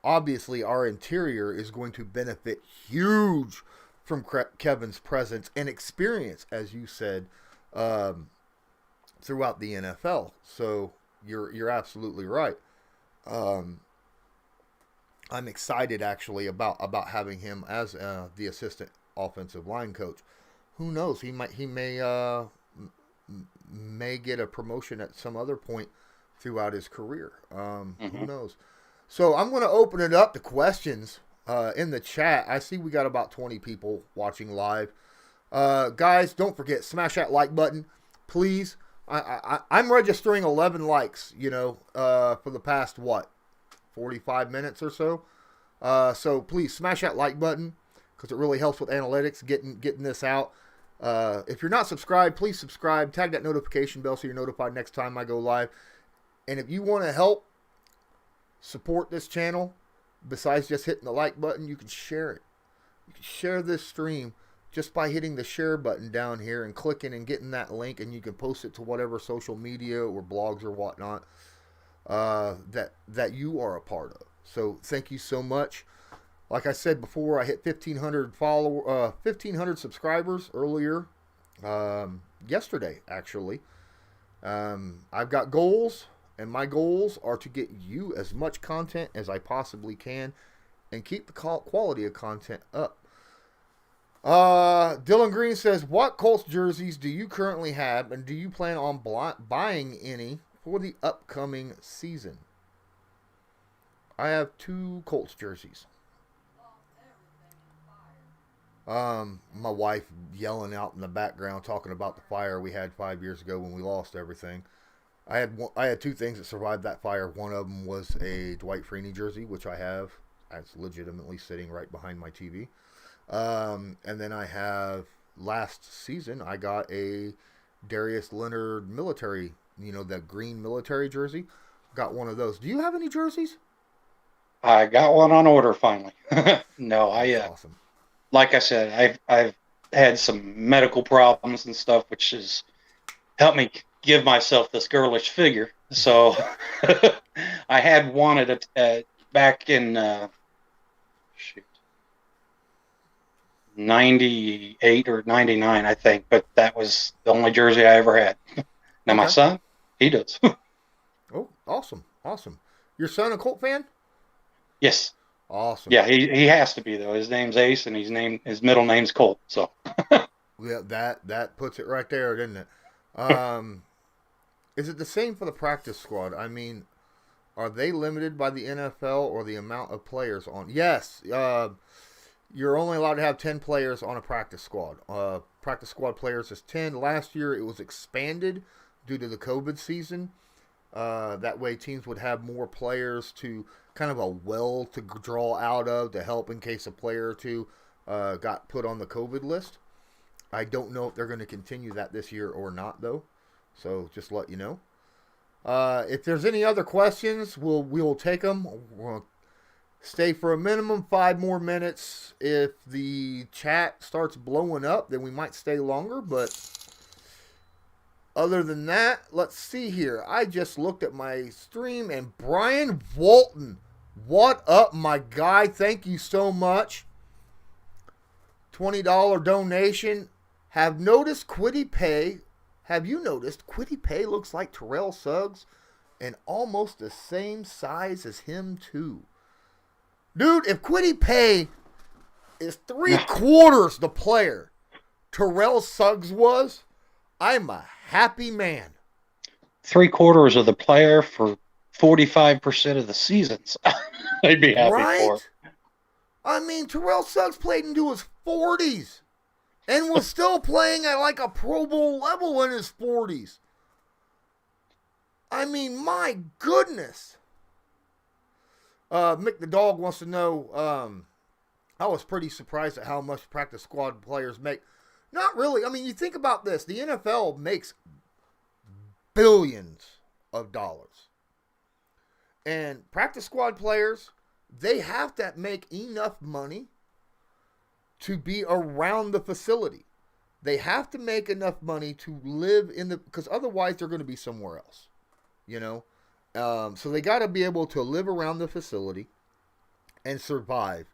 [SPEAKER 1] obviously our interior is going to benefit huge from Kevin's presence and experience, as you said, throughout the NFL. So you're absolutely right. I'm excited actually about having him as the assistant offensive line coach. Who knows? He may get a promotion at some other point throughout his career. Who knows? So I'm going to open it up to questions in the chat. I see we got about 20 people watching live. Guys, don't forget, smash that like button, please. I'm registering 11 likes, for the past, 45 minutes or so. So please smash that like button because it really helps with analytics, getting this out. If you're not subscribed, please subscribe. Tag that notification bell so you're notified next time I go live. And if you want to help support this channel, besides just hitting the like button, you can share it. You can share this stream just by hitting the share button down here and clicking and getting that link, and you can post it to whatever social media or blogs or whatnot that you are a part of. So thank you so much. Like I said before, I hit 1,500 subscribers earlier, yesterday actually. I've got goals, and my goals are to get you as much content as I possibly can and keep the quality of content up. Dylan Green says, what Colts jerseys do you currently have, and do you plan on buying any for the upcoming season? I have 2 Colts jerseys. My wife yelling out in the background talking about the fire we had 5 years ago when we lost everything. I had 2 things that survived that fire. One of them was a Dwight Freeney jersey, which I have. It's legitimately sitting right behind my TV. And then I have, last season, I got a Darius Leonard military, the green military jersey. Got one of those. Do you have any jerseys?
[SPEAKER 2] I got one on order finally. No,
[SPEAKER 1] Awesome.
[SPEAKER 2] Like I said, I've had some medical problems and stuff, which has helped me give myself this girlish figure. So I had one back in 98 or 99, I think, but that was the only jersey I ever had. Now my son, he does.
[SPEAKER 1] Oh, awesome. Your son a Colt fan?
[SPEAKER 2] Yes.
[SPEAKER 1] Awesome.
[SPEAKER 2] Yeah, he has to be though. His name's Ace, and his middle name's Colt. So.
[SPEAKER 1] Yeah, that puts it right there, doesn't it? Is it the same for the practice squad? I mean, are they limited by the NFL or the amount of players on? Yes. You're only allowed to have 10 players on a practice squad. Practice squad players is 10. Last year it was expanded due to the COVID season. That way teams would have more players to kind of a well to draw out of to help in case a player or two got put on the COVID list. I don't know if they're going to continue that this year or not, though. So just let you know. If there's any other questions, we'll take them. We'll stay for a minimum 5 more minutes. If the chat starts blowing up, then we might stay longer. But other than that, let's see here. I just looked at my stream, and Brian Walton, what up, my guy? Thank you so much. $20 donation. Have you noticed Kwity Paye looks like Terrell Suggs and almost the same size as him too? Dude, if Kwity Paye is 3/4 the player Terrell Suggs was, I'm a happy man.
[SPEAKER 2] 3/4 of the player for 45% of the seasons. I'd be happy for.
[SPEAKER 1] I mean, Terrell Suggs played into his 40s and was still playing at like a Pro Bowl level in his 40s. I mean, my goodness. Mick the Dog wants to know, I was pretty surprised at how much practice squad players make. Not really. I mean, you think about this. The NFL makes billions of dollars. And practice squad players, they have to make enough money to be around the facility. They have to make enough money to live in the, because otherwise they're going to be somewhere else, so they got to be able to live around the facility and survive,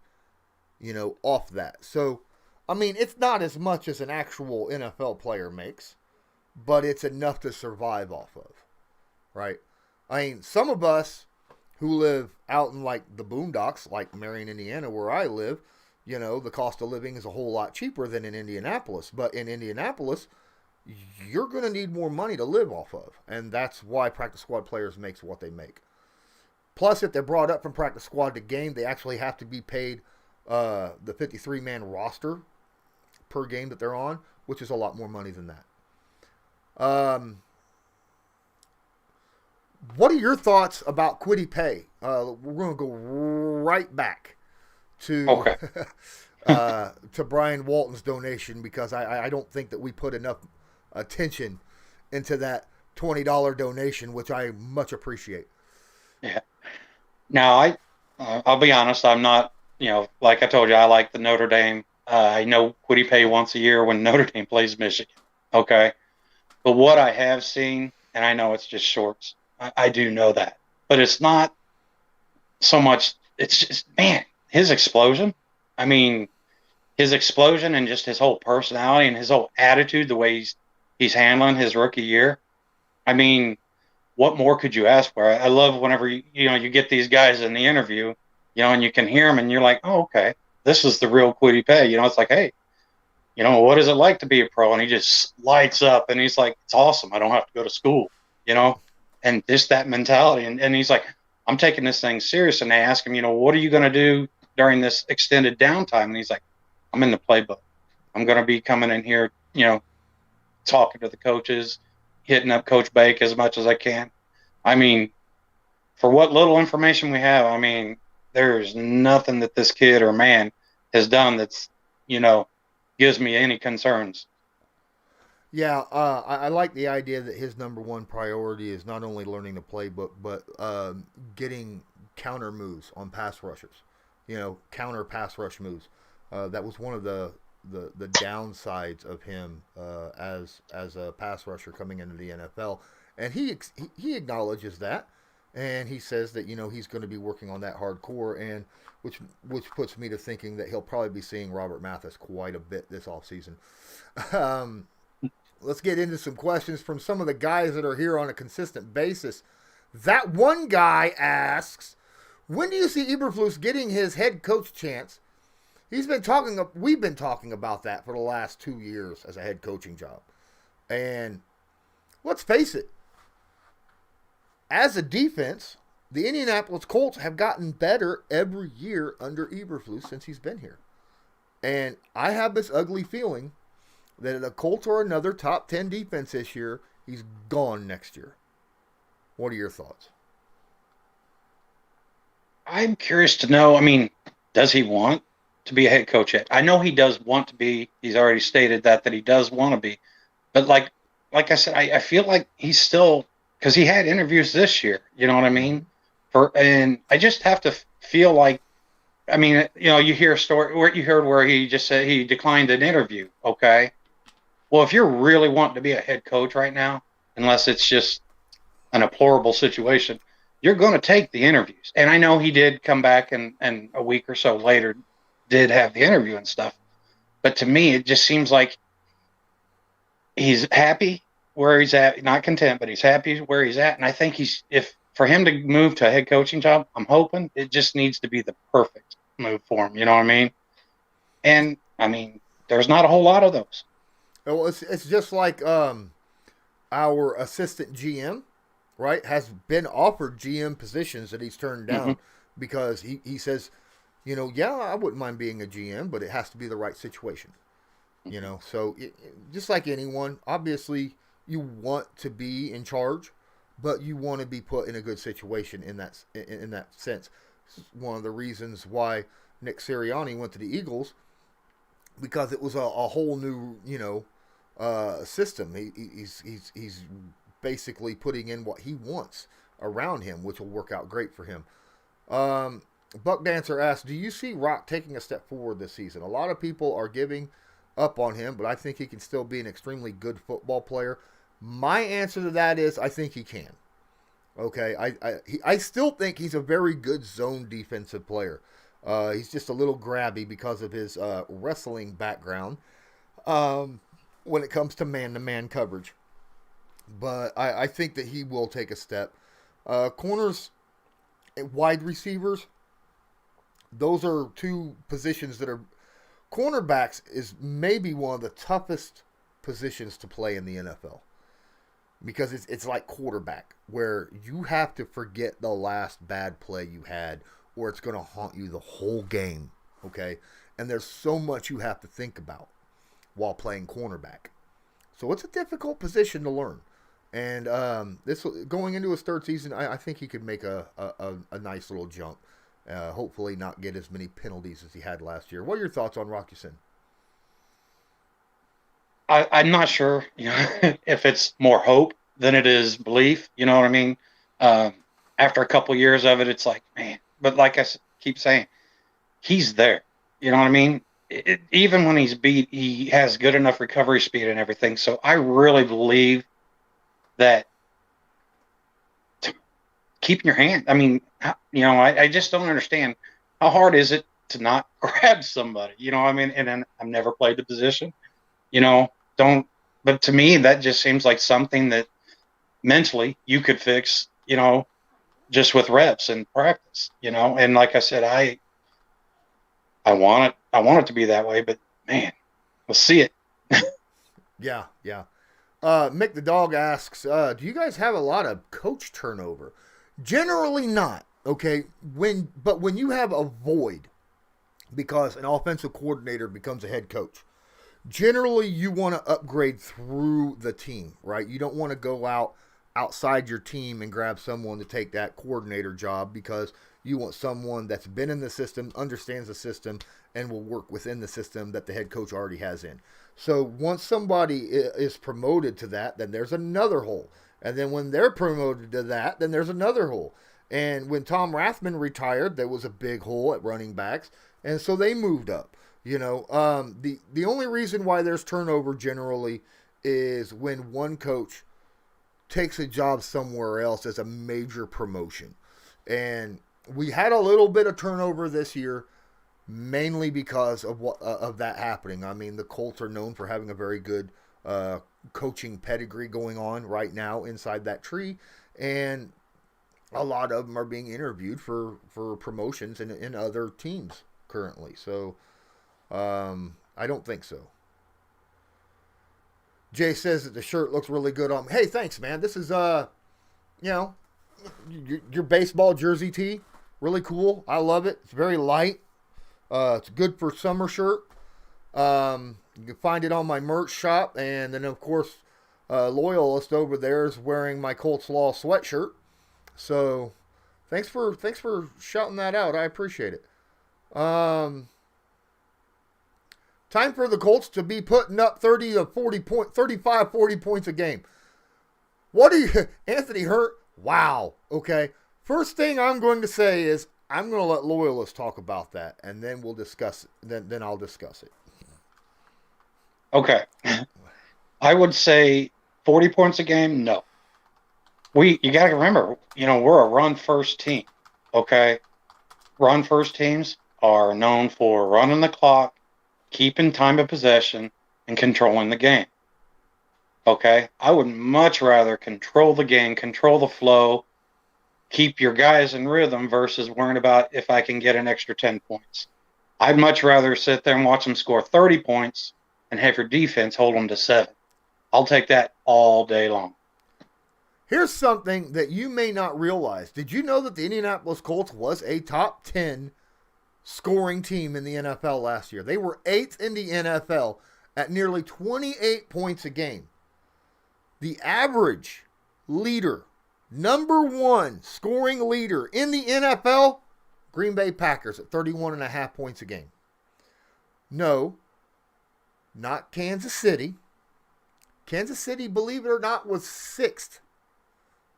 [SPEAKER 1] off that. So, I mean, it's not as much as an actual NFL player makes, but it's enough to survive off of, right? I mean, some of us who live out in like the boondocks, like Marion, Indiana, where I live, the cost of living is a whole lot cheaper than in Indianapolis. But in Indianapolis, you're going to need more money to live off of. And that's why practice squad players makes what they make. Plus, if they're brought up from practice squad to game, they actually have to be paid the 53-man roster per game that they're on, which is a lot more money than that. What are your thoughts about Kwity Paye? We're going to go right back. to
[SPEAKER 2] Okay.
[SPEAKER 1] to Brian Walton's donation, because I don't think that we put enough attention into that $20 donation, which I much appreciate.
[SPEAKER 2] Yeah. Now, I'll be honest. I'm not, like I told you, I like the Notre Dame. I know Quiddy pay once a year when Notre Dame plays Michigan. Okay. But what I have seen, and I know it's just shorts, I do know that. But it's not so much, it's just, man, his explosion. I mean, his explosion and just his whole personality and his whole attitude, the way he's handling his rookie year. I mean, what more could you ask for? I love whenever you get these guys in the interview, and you can hear them, and you're like, oh, okay, this is the real Quiddy Pay. It's like, hey, what is it like to be a pro? And he just lights up, and he's like, it's awesome. I don't have to go to school, and just that mentality. And he's like, I'm taking this thing serious. And they ask him, what are you going to do during this extended downtime? And he's like, I'm in the playbook. I'm going to be coming in here, talking to the coaches, hitting up Coach Bake as much as I can. I mean, for what little information we have, I mean, there's nothing that this kid or man has done that's, gives me any concerns.
[SPEAKER 1] Yeah, I like the idea that his number one priority is not only learning the playbook, but getting counter moves on pass rushers. Counter pass rush moves. That was one of the downsides of him as a pass rusher coming into the NFL, and he acknowledges that, and he says that he's going to be working on that hardcore, and which puts me to thinking that he'll probably be seeing Robert Mathis quite a bit this offseason. Let's get into some questions from some of the guys that are here on a consistent basis. That one guy asks, when do you see Eberflus getting his head coach chance? We've been talking about that for the last 2 years as a head coaching job. And let's face it, as a defense, the Indianapolis Colts have gotten better every year under Eberflus since he's been here. And I have this ugly feeling that if the Colts are another top 10 defense this year, he's gone next year. What are your thoughts?
[SPEAKER 2] I'm curious to know, I mean, does he want to be a head coach yet? I know he does want to be. He's already stated that he does want to be. But like I said, I feel like he's still, because he had interviews this year, you know what I mean? And I just have to feel like, I mean, you hear a story where you heard where he just said he declined an interview. Okay. Well, if you're really wanting to be a head coach right now, unless it's just an deplorable situation, you're going to take the interviews. And I know he did come back and a week or so later did have the interview and stuff. But to me, it just seems like he's happy where he's at, not content, but he's happy where he's at. And I think for him to move to a head coaching job, I'm hoping it just needs to be the perfect move for him. You know what I mean? And I mean, there's not a whole lot of those.
[SPEAKER 1] Well, it's just like our assistant GM, right, has been offered GM positions that he's turned down because he says, I wouldn't mind being a GM, but it has to be the right situation. So just like anyone, obviously you want to be in charge, but you want to be put in a good situation in that sense. One of the reasons why Nick Sirianni went to the Eagles, because it was a whole new, system. He's basically putting in what he wants around him, which will work out great for him. Buck Dancer asks, do you see Rock taking a step forward this season? A lot of people are giving up on him, but I think he can still be an extremely good football player. My answer to that is I think he can. Okay, I still think he's a very good zone defensive player. He's just a little grabby because of his wrestling background when it comes to man-to-man coverage. But I think that he will take a step. Corners, wide receivers, those are two positions that are... Cornerbacks is maybe one of the toughest positions to play in the NFL. Because it's like quarterback, where you have to forget the last bad play you had, or it's going to haunt you the whole game, okay? And there's so much you have to think about while playing cornerback. So it's a difficult position to learn. And this going into his third season, I think he could make a nice little jump Hopefully not get as many penalties as he had last year. What are your thoughts on Rocky Sin?
[SPEAKER 2] I'm not sure, if it's more hope than it is belief. You know what I mean? Um, After a couple years of it, it's like, man. But like I keep saying, he's there. You know what I mean? Even when he's beat, he has good enough recovery speed and everything. So I really believe that keeping your hand. I mean, I just don't understand how hard is it to not grab somebody. You know what I mean? And then I've never played the position. Don't. But to me, that just seems like something that mentally you could fix. Just with reps and practice. And like I said, I want it to be that way, but man, we'll see it.
[SPEAKER 1] Yeah. Mick the dog asks, do you guys have a lot of coach turnover? Generally not. Okay. But when you have a void because an offensive coordinator becomes a head coach, generally you want to upgrade through the team, right? You don't want to go outside your team and grab someone to take that coordinator job because you want someone that's been in the system, understands the system, and will work within the system that the head coach already has in. So once somebody is promoted to that, then there's another hole. And then when they're promoted to that, then there's another hole. And when Tom Rathman retired, there was a big hole at running backs. And so they moved up. The only reason why there's turnover generally is when one coach takes a job somewhere else as a major promotion. And we had a little bit of turnover this year, mainly because of that happening. I mean, the Colts are known for having a very good coaching pedigree going on right now inside that tree, and a lot of them are being interviewed for promotions in other teams currently. So I don't think so. Jay says that the shirt looks really good on me. Hey, thanks, man. This is your baseball jersey tee. Really cool. I love it. It's very light. It's good for summer shirt. You can find it on my merch shop. And then, of course, Loyalist over there is wearing my Colts Law sweatshirt. So thanks for shouting that out. I appreciate it. Time for the Colts to be putting up 35, 40 points a game. What do you, Anthony Hurt? Wow. Okay. First thing I'm going to say is I'm going to let Loyalists talk about that, and then we'll discuss it. Then I'll discuss it.
[SPEAKER 2] Okay. I would say 40 points a game. No. You got to remember, we're a run first team. Okay. Run first teams are known for running the clock, keeping time of possession, and controlling the game. Okay? I would much rather control the game, control the flow, keep your guys in rhythm versus worrying about if I can get an extra 10 points. I'd much rather sit there and watch them score 30 points and have your defense hold them to 7. I'll take that all day long.
[SPEAKER 1] Here's something that you may not realize. Did you know that the Indianapolis Colts was a top 10 scoring team in the NFL last year? They were 8th in the NFL at nearly 28 points a game. The average leader, number 1 scoring leader in the NFL, Green Bay Packers at 31.5 points a game. No, not Kansas City. Kansas City, believe it or not, was 6th.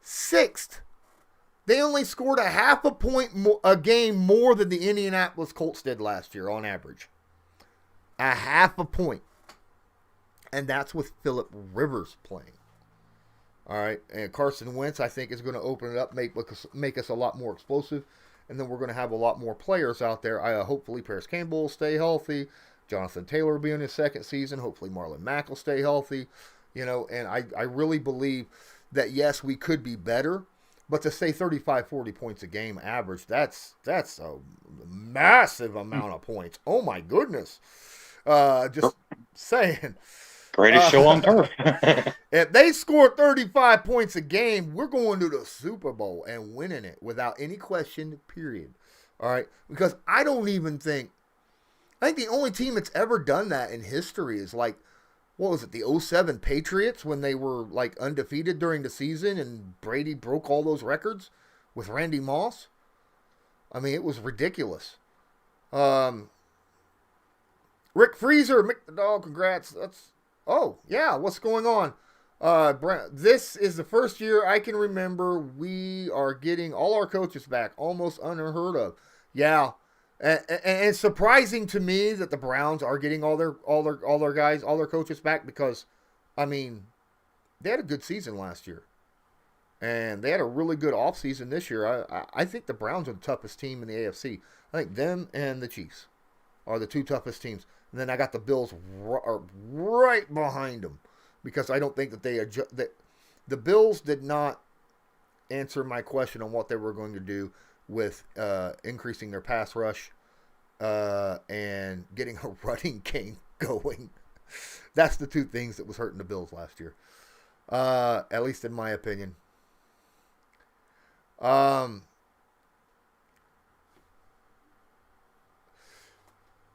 [SPEAKER 1] 6th. They only scored a half a point a game more than the Indianapolis Colts did last year on average. A half a point. And that's with Phillip Rivers playing. All right. And Carson Wentz, I think, is going to open it up, make us a lot more explosive. And then we're going to have a lot more players out there. Hopefully Paris Campbell will stay healthy. Jonathan Taylor will be in his second season. Hopefully Marlon Mack will stay healthy. And I really believe that, yes, we could be better. But to say 35, 40 points a game average, that's a massive amount of points. Oh, my goodness. Just saying.
[SPEAKER 2] Greatest show on turf.
[SPEAKER 1] If they score 35 points a game, we're going to the Super Bowl and winning it without any question, period. All right? Because I think the only team that's ever done that in history is what was it, the 07 Patriots when they were undefeated during the season and Brady broke all those records with Randy Moss? I mean, it was ridiculous. Rick Freezer, Mick the Dog, congrats. Oh, yeah, what's going on? This is the first year I can remember we are getting all our coaches back, almost unheard of. Yeah, and it's surprising to me that the Browns are getting all their guys, all their coaches back, because, I mean, they had a good season last year, and they had a really good offseason this year. I think the Browns are the toughest team in the AFC. I think them and the Chiefs are the two toughest teams. And then I got the Bills right behind them, because I don't think that the Bills did not answer my question on what they were going to do with increasing their pass rush and getting a running game going. That's the two things that was hurting the Bills last year, at least in my opinion.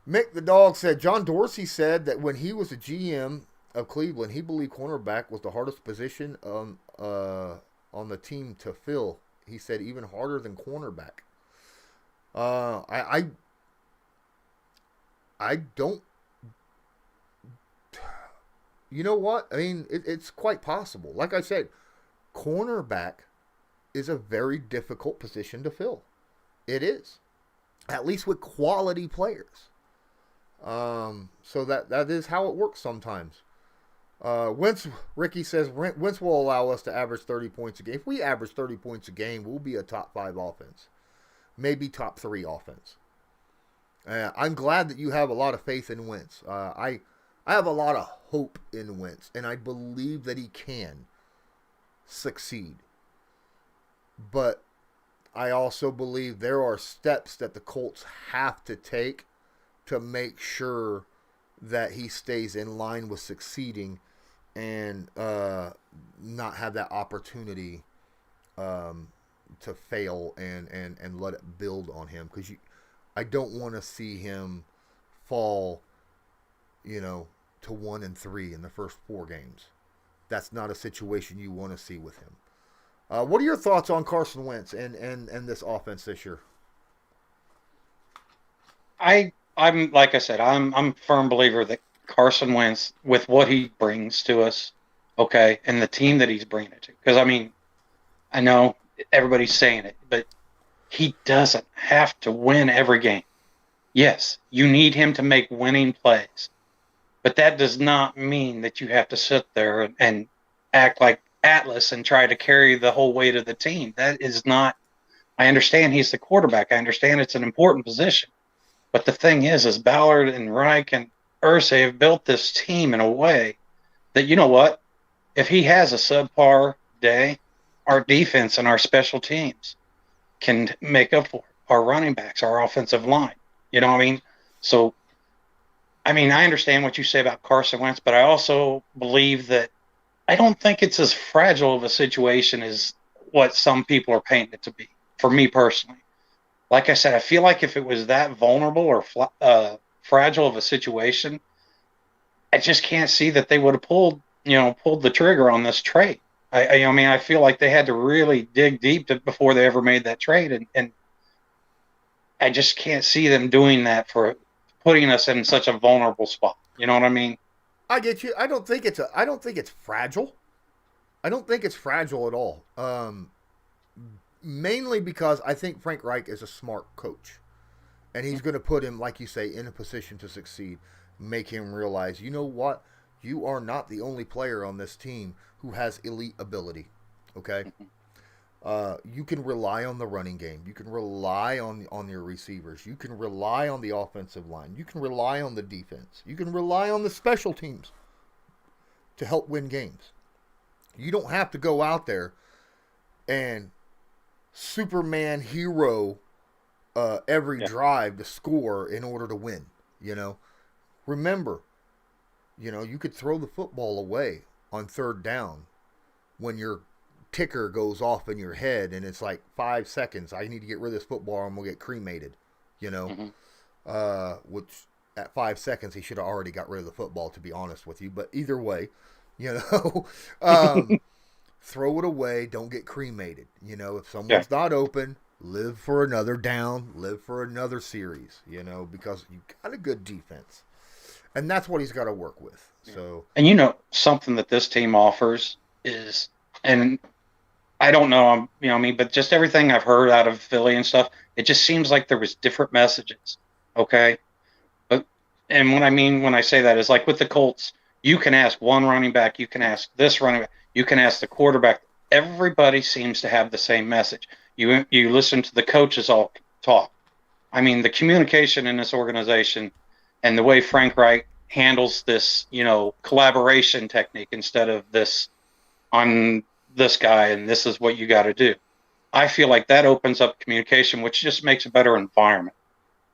[SPEAKER 1] Mick the Dog said, John Dorsey said that when he was a GM of Cleveland, he believed cornerback was the hardest position on the team to fill. He said even harder than cornerback. I don't. You know what? I mean, it's quite possible. Like I said, cornerback is a very difficult position to fill. It is, at least with quality players. So that is how it works sometimes. Ricky says Wentz will allow us to average 30 points a game. If we average 30 points a game, we'll be a top 5 offense, maybe top 3 offense. I'm glad that you have a lot of faith in Wentz. I have a lot of hope in Wentz, and I believe that he can succeed. But I also believe there are steps that the Colts have to take to make sure that he stays in line with succeeding and not have that opportunity to fail and let it build on him. Because I don't want to see him fall, to 1-3 in the first 4 games. That's not a situation you want to see with him. What are your thoughts on Carson Wentz and this offense this year?
[SPEAKER 2] I'm like I said, I'm a firm believer that Carson Wentz, with what he brings to us, okay, and the team that he's bringing it to. Because, I mean, I know everybody's saying it, but he doesn't have to win every game. Yes, you need him to make winning plays, but that does not mean that you have to sit there and act like Atlas and try to carry the whole weight of the team. That is not. I understand he's the quarterback. I understand it's an important position. But the thing is Ballard and Reich and Irsay have built this team in a way that, you know what? If he has a subpar day, our defense and our special teams can make up for it. Our running backs, our offensive line. You know what I mean? So, I mean, I understand what you say about Carson Wentz, but I also believe that I don't think it's as fragile of a situation as what some people are painting it to be, for me personally. Like I said, I feel like if it was that vulnerable or fragile of a situation, I just can't see that they would have pulled the trigger on this trade. I mean, I feel like they had to really dig deep before they ever made that trade, and I just can't see them doing that for putting us in such a vulnerable spot. You know what I mean?
[SPEAKER 1] I get you. I don't think it's fragile. I don't think it's fragile at all. Mainly because I think Frank Reich is a smart coach. And he's going to put him, like you say, in a position to succeed. Make him realize, you know what? You are not the only player on this team who has elite ability. Okay? You can rely on the running game. You can rely on your receivers. You can rely on the offensive line. You can rely on the defense. You can rely on the special teams to help win games. You don't have to go out there and Superman hero every drive to score in order to win. Remember, you could throw the football away on 3rd down when your ticker goes off in your head and it's like 5 seconds. I need to get rid of this football or I'm going to get cremated, which at 5 seconds he should have already got rid of the football, to be honest with you. But either way, throw it away. Don't get cremated. If someone's not open, live for another down, live for another series, because you got a good defense. And that's what he's got to work with. So,
[SPEAKER 2] and something that this team offers is, and I don't know, but just everything I've heard out of Philly and stuff, it just seems like there was different messages. Okay. And what I mean when I say that is like with the Colts, you can ask one running back, you can ask this running back, you can ask the quarterback. Everybody seems to have the same message. You listen to the coaches all talk. I mean, the communication in this organization and the way Frank Reich handles this, collaboration technique instead of this on this guy and this is what you got to do. I feel like that opens up communication, which just makes a better environment.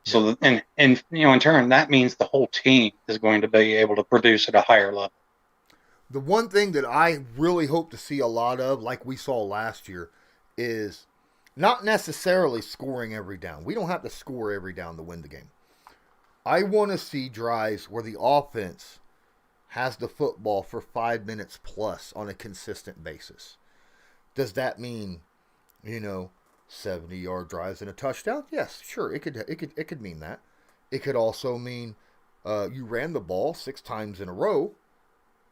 [SPEAKER 2] So, and in turn, that means the whole team is going to be able to produce at a higher level.
[SPEAKER 1] The one thing that I really hope to see a lot of, like we saw last year, is not necessarily scoring every down. We don't have to score every down to win the game. I want to see drives where the offense has the football for 5 minutes plus on a consistent basis. Does that mean, 70-yard drives and a touchdown? Yes, sure. It could mean that. It could also mean you ran the ball 6 times in a row.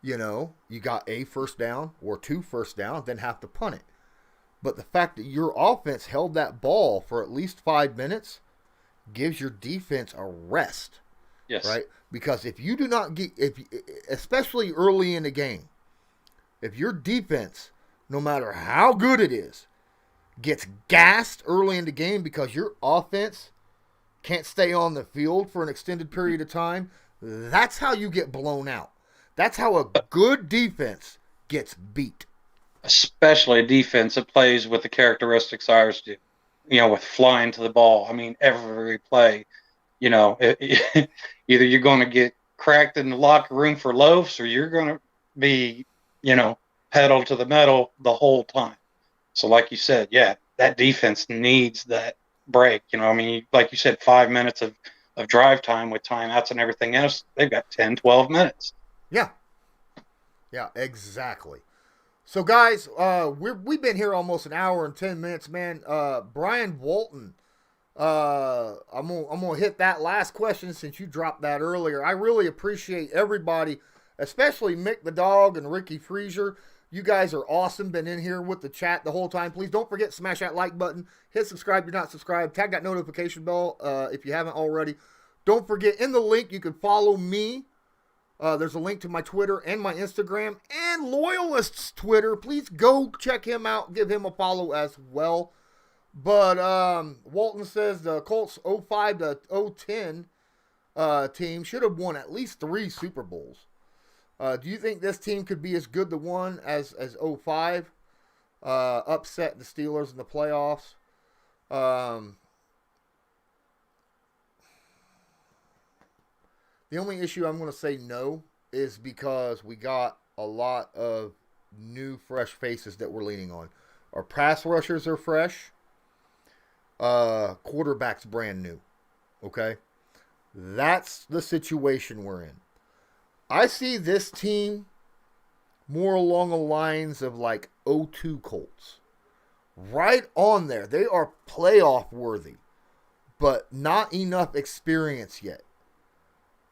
[SPEAKER 1] You got a first down or 2 first down, then have to punt it. But the fact that your offense held that ball for at least 5 minutes gives your defense a rest.
[SPEAKER 2] Yes.
[SPEAKER 1] Right? Because if you do not get, especially early in the game, if your defense, no matter how good it is, gets gassed early in the game because your offense can't stay on the field for an extended period of time, that's how you get blown out. That's how a good defense gets beat.
[SPEAKER 2] Especially a defense that plays with the characteristics ours do, with flying to the ball. I mean, every play, either you're going to get cracked in the locker room for loafs or you're going to be, pedal to the metal the whole time. So like you said, yeah, that defense needs that break. Like you said, 5 minutes of drive time with timeouts and everything else, they've got 10, 12 minutes.
[SPEAKER 1] Yeah. Yeah, exactly. So, guys, we've been here almost an hour and 10 minutes, man. Brian Walton, I'm gonna hit that last question since you dropped that earlier. I really appreciate everybody, especially Mick the Dog and Ricky Freezer. You guys are awesome. Been in here with the chat the whole time. Please don't forget, smash that like button. Hit subscribe if you're not subscribed. Tag that notification bell if you haven't already. Don't forget, in the link, you can follow me. There's a link to my Twitter and my Instagram and Loyalist's Twitter. Please go check him out. Give him a follow as well. But Walton says the Colts 05 to 010 team should have won at least 3 Super Bowls. Do you think this team could be as good to one as 05? Upset the Steelers in the playoffs. The only issue I'm going to say no is because we got a lot of new, fresh faces that we're leaning on. Our pass rushers are fresh. Quarterback's brand new. Okay? That's the situation we're in. I see this team more along the lines of like 02 Colts. Right on there. They are playoff worthy, but not enough experience yet.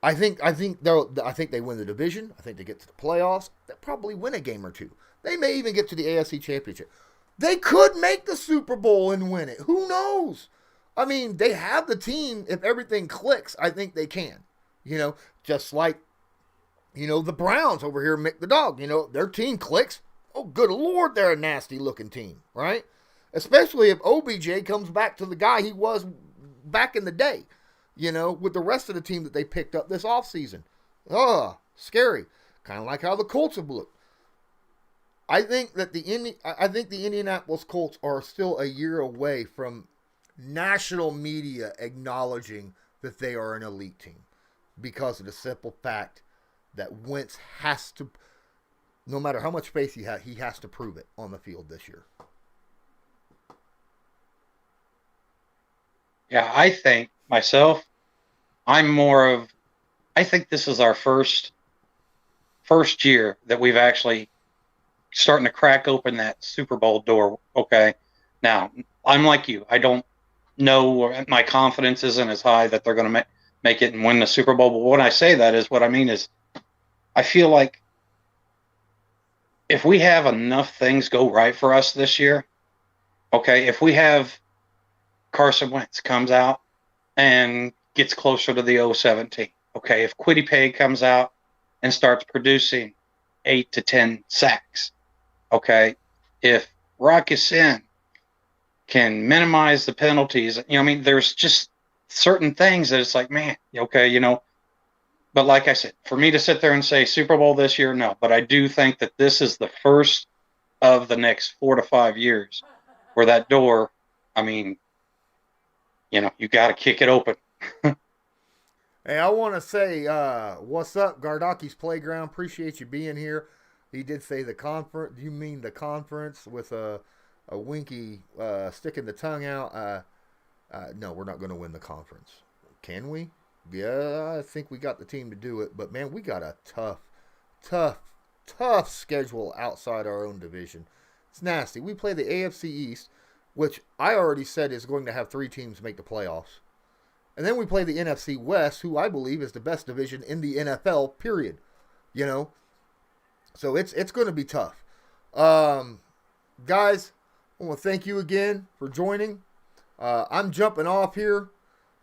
[SPEAKER 1] I think they win the division. I think they get to the playoffs. They'll probably win a game or 2. They may even get to the AFC Championship. They could make the Super Bowl and win it. Who knows? I mean, they have the team. If everything clicks, I think they can. Just like, the Browns over here, Mick the Dog. Their team clicks. Oh, good Lord, they're a nasty-looking team, right? Especially if OBJ comes back to the guy he was back in the day. With the rest of the team that they picked up this offseason. Scary. Kind of like how the Colts have looked. I think the Indianapolis Colts are still a year away from national media acknowledging that they are an elite team because of the simple fact that Wentz has to, no matter how much faith he has to prove it on the field this year.
[SPEAKER 2] Yeah, I think myself, I think this is our first year that we've actually starting to crack open that Super Bowl door. Okay. Now, I'm like you. I don't know. My confidence isn't as high that they're going to make it and win the Super Bowl. But when I say that is what I mean is I feel like if we have enough things go right for us this year, okay, if we have Carson Wentz comes out and gets closer to the 017, okay, if Kwity Paye comes out and starts producing 8 to 10 sacks, okay, if Rock Ya-Sin can minimize the penalties, you know, I mean, there's just certain things that it's like, man, okay, you know, but like I said, for me to sit there and say Super Bowl this year, no, but I do think that this is the first of the next 4 to 5 years where that door, I mean, you know, you got to kick it open.
[SPEAKER 1] Hey, I want to say, what's up, Gardaki's Playground? Appreciate you being here. He did say the conference. You mean the conference with a winky sticking the tongue out? No, we're not going to win the conference. Can we? Yeah, I think we got the team to do it. But, man, we got a tough schedule outside our own division. It's nasty. We play the AFC East, which I already said is going to have 3 teams make the playoffs. And then we play the NFC West, who I believe is the best division in the NFL, period. You know? So it's going to be tough. Guys, I want to thank you again for joining. I'm jumping off here.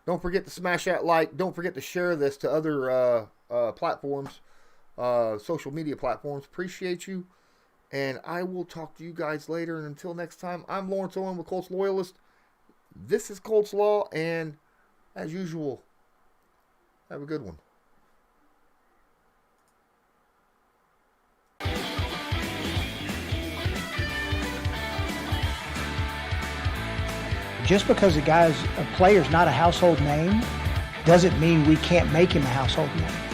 [SPEAKER 1] Don't forget to smash that like. Don't forget to share this to other platforms, social media platforms. Appreciate you. And I will talk to you guys later. And until next time, I'm Lawrence Owen with Colts Loyalist. This is Colts Law. And as usual, have a good one.
[SPEAKER 3] Just because a player's not a household name doesn't mean we can't make him a household name.